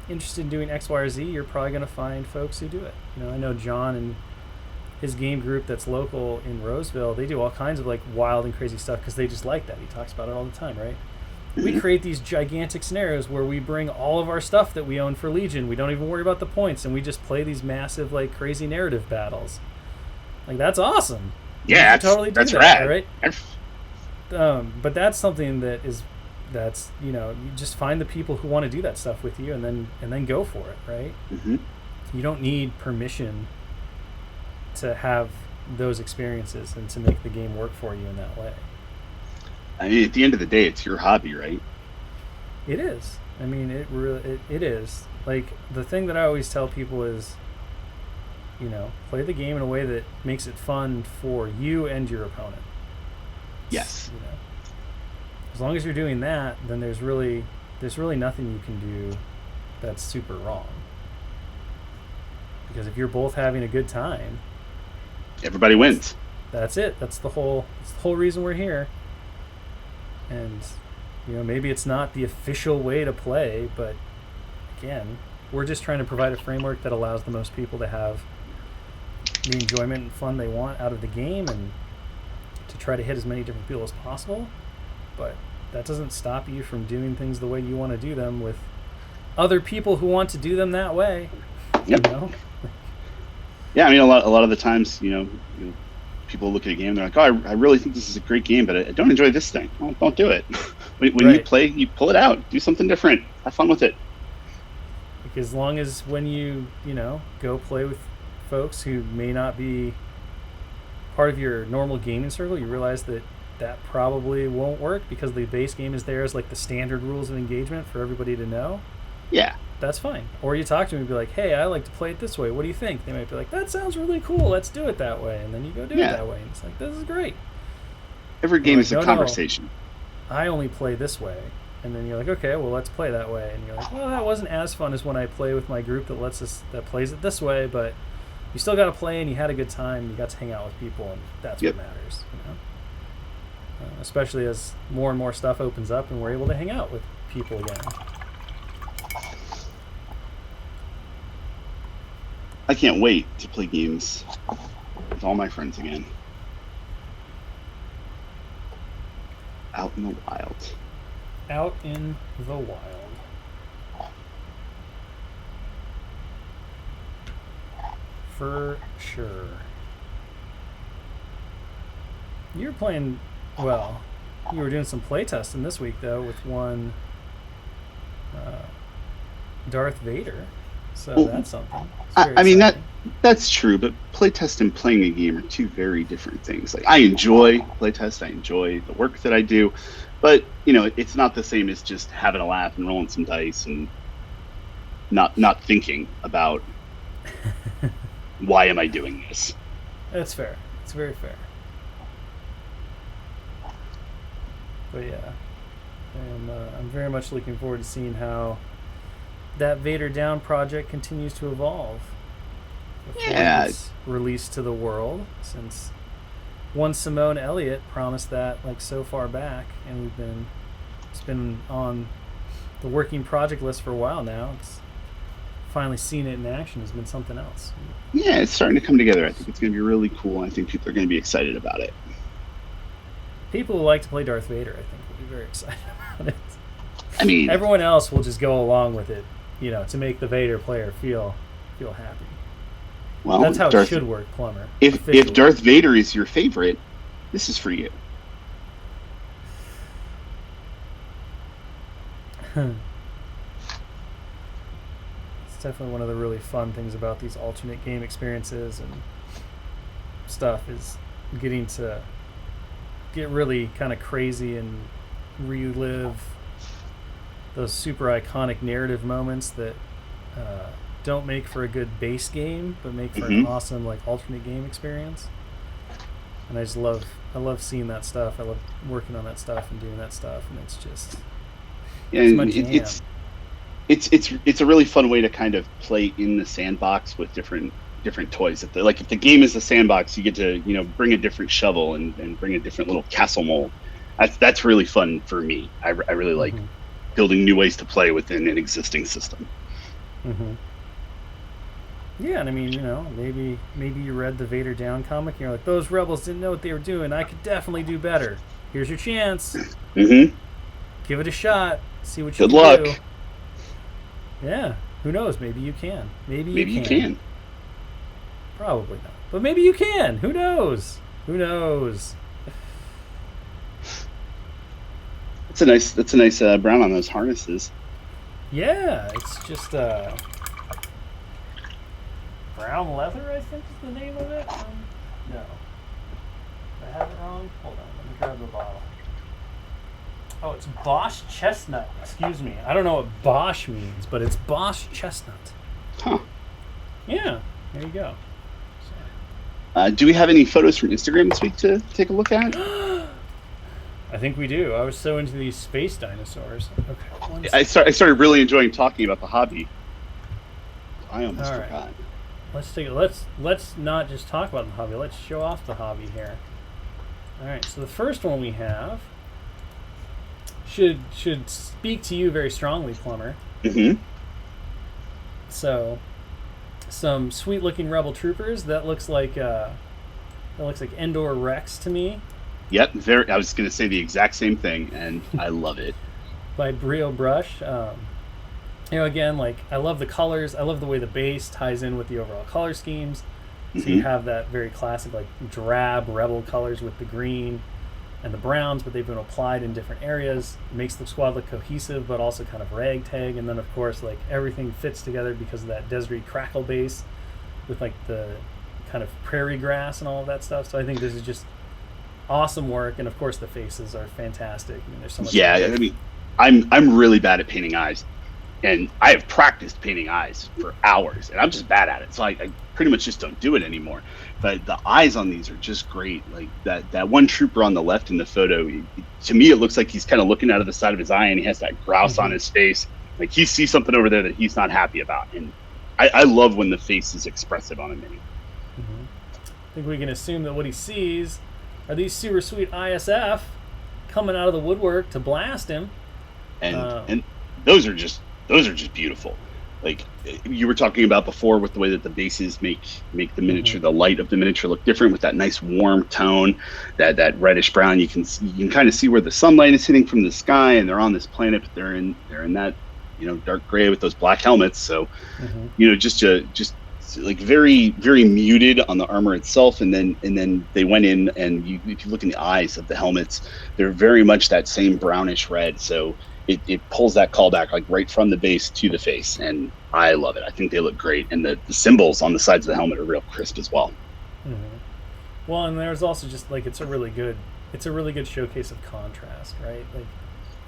interested in doing X, Y, or Z, you're probably going to find folks who do it. I know John and his game group that's local in Roseville, they do all kinds of like wild and crazy stuff because they just like that. He talks about it all the time, right? We create these gigantic scenarios where we bring all of our stuff that we own for Legion. We don't even worry about the points, and we just play these massive, like, crazy narrative battles. Like, that's awesome. Yeah, that's rad. Right? But that's something that's you just find the people who want to do that stuff with you, and then go for it, right? Mm-hmm. You don't need permission to have those experiences and to make the game work for you in that way. I mean, at the end of the day, it's your hobby, right? It is. I mean, it is. Like, the thing that I always tell people is, play the game in a way that makes it fun for you and your opponent. Yes. As long as you're doing that, then there's really nothing you can do that's super wrong. Because if you're both having a good time, everybody wins. That's it. That's the whole reason we're here. And maybe it's not the official way to play, but again, we're just trying to provide a framework that allows the most people to have the enjoyment and fun they want out of the game, and to try to hit as many different people as possible. But that doesn't stop you from doing things the way you want to do them with other people who want to do them that way. Yep. Yeah, I mean, a lot of the times, people look at a game, they're like, "Oh, I really think this is a great game, but I don't enjoy this thing." Well, don't do it. When you play, you pull it out, do something different, have fun with it. As long as when you go play with folks who may not be part of your normal gaming circle, you realize that probably won't work because the base game is there as like the standard rules of engagement for everybody to know. Yeah. That's fine. Or you talk to them and be like, hey, I like to play it this way. What do you think? They might be like, that sounds really cool. Let's do it that way. And then you go do it that way. And it's like, this is great. Every game is a conversation. No, I only play this way. And then you're like, okay, well, let's play that way. And you're like, well, that wasn't as fun as when I play with my group that plays it this way. But you still got to play, and you had a good time. You got to hang out with people, and that's what matters. Especially as more and more stuff opens up, and we're able to hang out with people again. I can't wait to play games with all my friends again. Out in the wild. Out in the wild. For sure. You were playing, well, you were doing some playtesting this week, though, with one Darth Vader. So that's something. I mean, that's true, but playtest and playing a game are two very different things. Like, I enjoy playtest, I enjoy the work that I do, but it's not the same as just having a laugh and rolling some dice and not thinking about why am I doing this. That's fair. It's very fair. But yeah, I'm very much looking forward to seeing how that Vader Down project continues to evolve before it's released to the world, since one Simone Elliott promised that like so far back, and it's been on the working project list for a while now. It's finally seen it in action has been something else. Yeah, it's starting to come together. I think it's going to be really cool, and I think people are going to be excited about it. People who like to play Darth Vader, I think, will be very excited about it. I mean, everyone else will just go along with it, to make the Vader player feel happy. Well, that's how it should work, Plumber. If Darth Vader is your favorite, this is for you. It's definitely one of the really fun things about these alternate game experiences and stuff is getting to get really kind of crazy and relive those super iconic narrative moments that don't make for a good base game, but make for an awesome like alternate game experience. And I love seeing that stuff. I love working on that stuff and doing that stuff, and it's just it's a really fun way to kind of play in the sandbox with different toys. If the game is a sandbox, you get to bring a different shovel and bring a different little castle mold. That's really fun for me. I really like building new ways to play within an existing system. Yeah, and I mean, maybe you read the Vader Down comic and you're like, those rebels didn't know what they were doing. I could definitely do better. Here's your chance. Give it a shot. See what you can do. Good luck. Yeah, who knows? Maybe you can. Maybe you can. Probably not. But maybe you can. Who knows? That's a nice brown on those harnesses. Yeah, it's just brown leather, I think is the name of it. No. Did I have it wrong? Hold on, let me grab the bottle. Oh, it's Bosch Chestnut. Excuse me. I don't know what Bosch means, but it's Bosch Chestnut. Huh. Yeah, there you go. Do we have any photos from Instagram this week to take a look at? I think we do. I was so into these space dinosaurs. Okay. I started really enjoying talking about the hobby. I almost forgot. Let's not just talk about the hobby. Let's show off the hobby here. All right. So the first one we have should speak to you very strongly, Plumber. Mm-hmm. So, some sweet looking Rebel troopers. That looks like Endor Rex to me. Yep, I was going to say the exact same thing, and I love it. By Brio Brush. Again, like, I love the colors. I love the way the base ties in with the overall color schemes. So you have that very classic, like, drab Rebel colors with the green and the browns, but they've been applied in different areas. It makes the squad look cohesive, but also kind of ragtag. And then, of course, like, everything fits together because of that deserty crackle base with, like, the kind of prairie grass and all of that stuff. So I think this is just awesome work. And, of course, the faces are fantastic. I mean, there's so much. Yeah, I mean, I'm really bad at painting eyes. And I have practiced painting eyes for hours, and I'm just bad at it. So I pretty much just don't do it anymore. But the eyes on these are just great. Like that one trooper on the left in the photo, to me, it looks like he's kind of looking out of the side of his eye, and he has that grouse on his face. Like he sees something over there that he's not happy about. And I love when the face is expressive on a mini. I think we can assume that what he sees are these super sweet ISF coming out of the woodwork to blast him. And those are just beautiful. Like you were talking about before, with the way that the bases make the miniature, the light of the miniature look different with that nice warm tone, that reddish brown. You can kind of see where the sunlight is hitting from the sky, and they're on this planet, but they're in that dark gray with those black helmets. So just like very, very muted on the armor itself, and then they went in, and if you look in the eyes of the helmets, they're very much that same brownish red. So it pulls that callback like right from the base to the face, and I love it. I think they look great, and the symbols on the sides of the helmet are real crisp as well. Well, and there's also just like it's a really good showcase of contrast, right? Like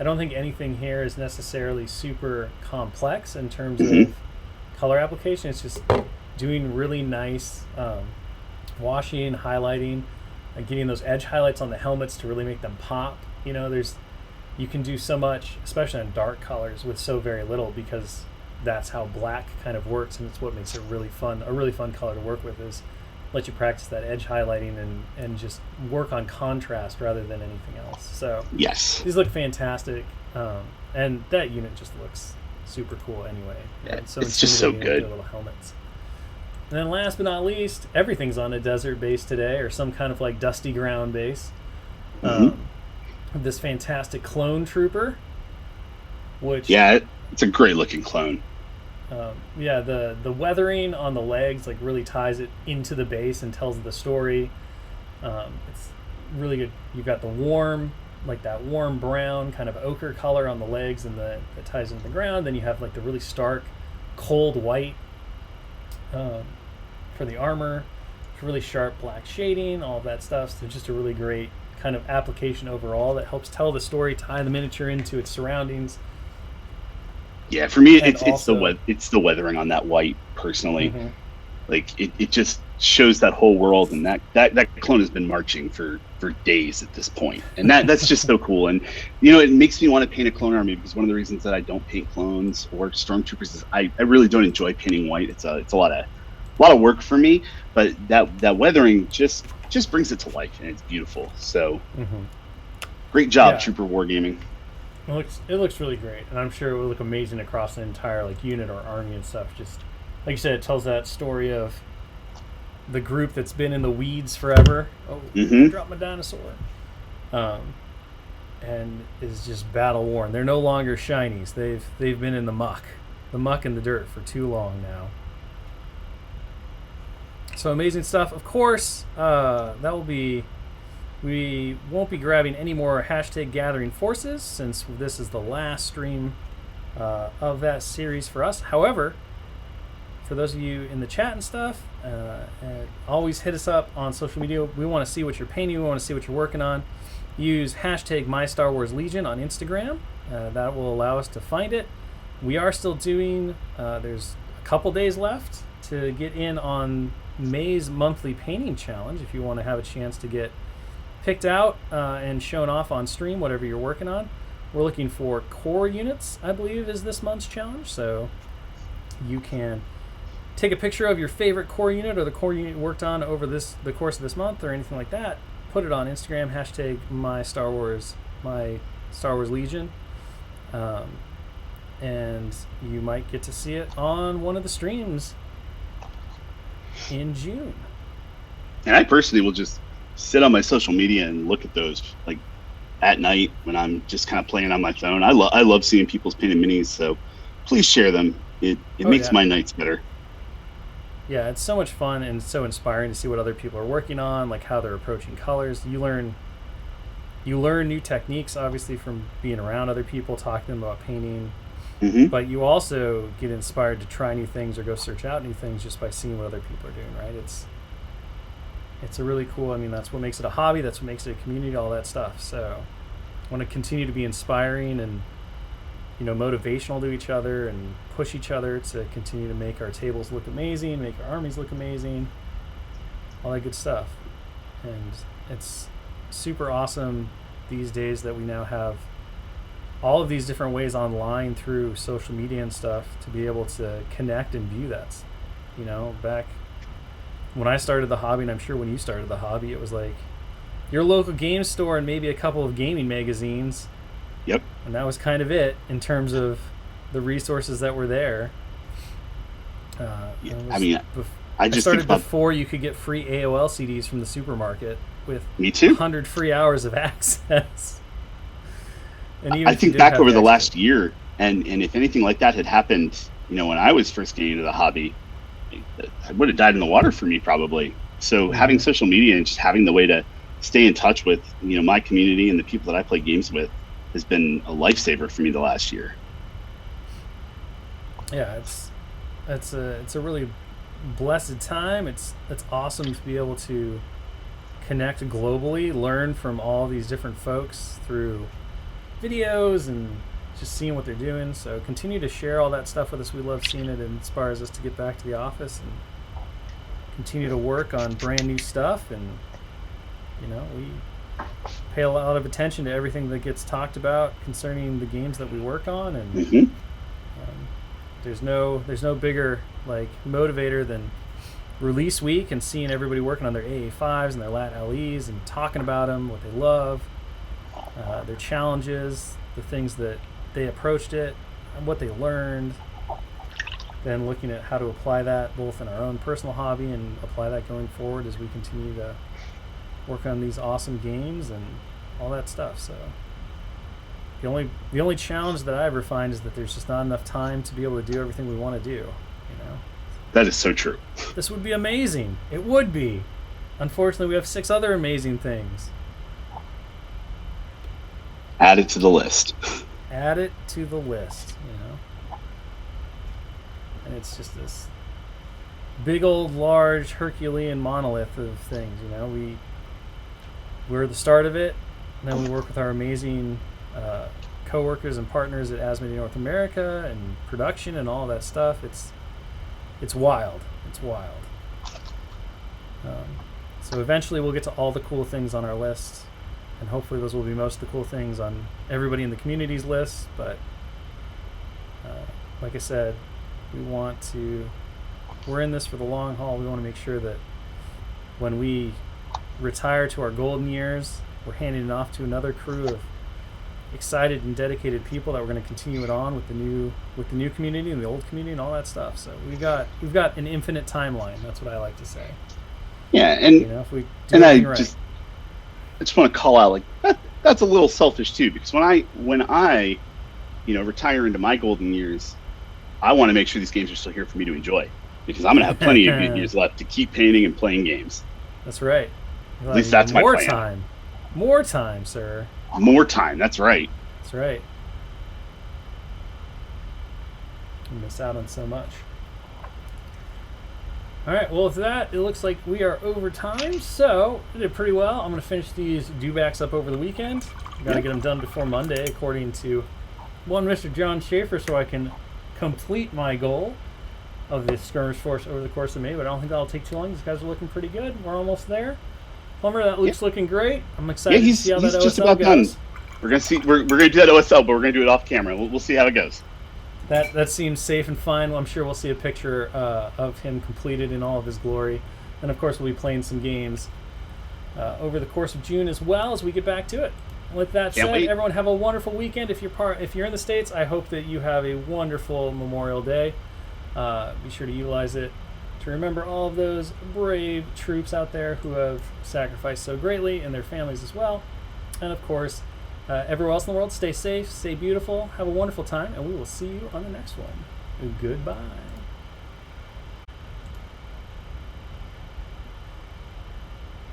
I don't think anything here is necessarily super complex in terms of color application. It's just doing really nice washing, highlighting, and getting those edge highlights on the helmets to really make them pop. You can do so much, especially on dark colors, with so very little, because that's how black kind of works, and it's what makes it really fun. A really fun color to work with is let you practice that edge highlighting and just work on contrast rather than anything else. So yes, these look fantastic, and that unit just looks super cool anyway. Yeah, it's just so good. Little helmets. And then last but not least, everything's on a desert base today, or some kind of like dusty ground base. This fantastic clone trooper, which it's a great looking clone. The weathering on the legs like really ties it into the base and tells the story. It's really good. You've got the warm brown kind of ochre color on the legs, and that ties into the ground. Then you have like the really stark cold white for the armor, really sharp black shading, all of that stuff. So just a really great kind of application overall that helps tell the story, tie the miniature into its surroundings. Yeah, for me, it's the weathering on that white personally. Like it just shows that whole world, and that clone has been marching for days at this point, and that's just so cool. And it makes me want to paint a clone army, because one of the reasons that I don't paint clones or stormtroopers is I really don't enjoy painting white. It's a lot of work for me, but that weathering just brings it to life, and it's beautiful. So great job, Trooper Wargaming. It looks really great, and I'm sure it will look amazing across the entire like unit or army and stuff. Just like you said, it tells that story of the group that's been in the weeds forever. I dropped my dinosaur. And is just battle worn. They're no longer shinies. They've been in the muck and the dirt for too long now. So amazing stuff. Of course, we won't be grabbing any more #Gathering Forces, since this is the last stream of that series for us. However, for those of you in the chat and stuff, always hit us up on social media. We want to see what you're painting. We want to see what you're working on. Use #MyStarWarsLegion on Instagram. That will allow us to find it. We are still doing, there's a couple days left to get in on May's monthly painting challenge if you want to have a chance to get picked out and shown off on stream, whatever you're working on. We're looking for core units, I believe, is this month's challenge. So you can take a picture of your favorite core unit or the core unit you worked on over the course of this month or anything like that. Put it on Instagram, #MyStarWars, my Star Wars Legion. And you might get to see it on one of the streams in June. And I personally will just sit on my social media and look at those like at night when I'm just kind of playing on my phone. I love seeing people's painted minis, so please share them. It makes my nights better. Yeah, it's so much fun and so inspiring to see what other people are working on, like how they're approaching colors. You learn new techniques, obviously, from being around other people, talking to them about painting. Mm-hmm. But you also get inspired to try new things or go search out new things just by seeing what other people are doing, right? It's a really cool, I mean, that's what makes it a hobby, that's what makes it a community, all that stuff. So I want to continue to be inspiring and, motivational to each other and push each other to continue to make our tables look amazing, make our armies look amazing, all that good stuff. And it's super awesome these days that we now have all of these different ways online through social media and stuff to be able to connect and view that. Back when I started the hobby, and I'm sure when you started the hobby, it was like your local game store and maybe a couple of gaming magazines. Yep. And that was kind of it in terms of the resources that were there. I just started before you could get free AOL CDs from the supermarket with Me too. 100 free hours of access. And even I think back over the last year, and if anything like that had happened, when I was first getting into the hobby, it would have died in the water for me probably. So having social media and just having the way to stay in touch with, my community and the people that I play games with has been a lifesaver for me the last year. Yeah, it's a really blessed time. It's awesome to be able to connect globally, learn from all these different folks through videos and just seeing what they're doing. So continue to share all that stuff with us. We love seeing it. It inspires us to get back to the office and continue to work on brand new stuff. And we pay a lot of attention to everything that gets talked about concerning the games that we work on. And there's no bigger motivator than release week and seeing everybody working on their AA5s and their LAT LEs and talking about them, what they love, their challenges, the things that they approached it, and what they learned, then looking at how to apply that both in our own personal hobby and apply that going forward as we continue to work on these awesome games and all that stuff. So the only challenge that I ever find is that there's just not enough time to be able to do everything we want to do. That is so true. This would be amazing. It would be. Unfortunately, we have 6 other amazing things. Add it to the list. Add it to the list, And it's just this big old large Herculean monolith of things, We're the start of it, and then we work with our amazing co-workers and partners at Asmodee North America and production and all that stuff. It's wild. It's wild. So eventually we'll get to all the cool things on our list, and hopefully those will be most of the cool things on everybody in the community's list. But like I said, we're in this for the long haul. We want to make sure that when we retire to our golden years, we're handing it off to another crew of excited and dedicated people that we're going to continue it on with the new community and the old community and all that stuff. So we've got an infinite timeline. That's what I like to say. Yeah, and if we do everything right. I just want to call out that's a little selfish too, because when I retire into my golden years, I want to make sure these games are still here for me to enjoy, because I'm going to have plenty of good years left to keep painting and playing games. That's right. At least that's my plan. More time, sir. More time. That's right. That's right. You miss out on so much. All right. Well, with that, it looks like we are over time. So we did pretty well. I'm going to finish these dewbacks up over the weekend. Got to get them done before Monday, according to one Mr. John Schaefer, so I can complete my goal of the skirmish force over the course of May. But I don't think that'll take too long. These guys are looking pretty good. We're almost there. Plumber, that Luke's looking great. I'm excited to see how that OSL just about goes. Done. We're gonna see. We're gonna do that OSL, but we're gonna do it off camera. We'll see how it goes. That seems safe and fine. I'm sure we'll see a picture of him completed in all of his glory, and of course we'll be playing some games over the course of June as well as we get back to it. With that Can't said, wait. everyone have a wonderful weekend. If you're in the States, I hope that you have a wonderful Memorial Day. Be sure to utilize it to remember all of those brave troops out there who have sacrificed so greatly, and their families as well. And of course, everywhere else in the world, stay safe, stay beautiful, have a wonderful time, and we will see you on the next one. Goodbye.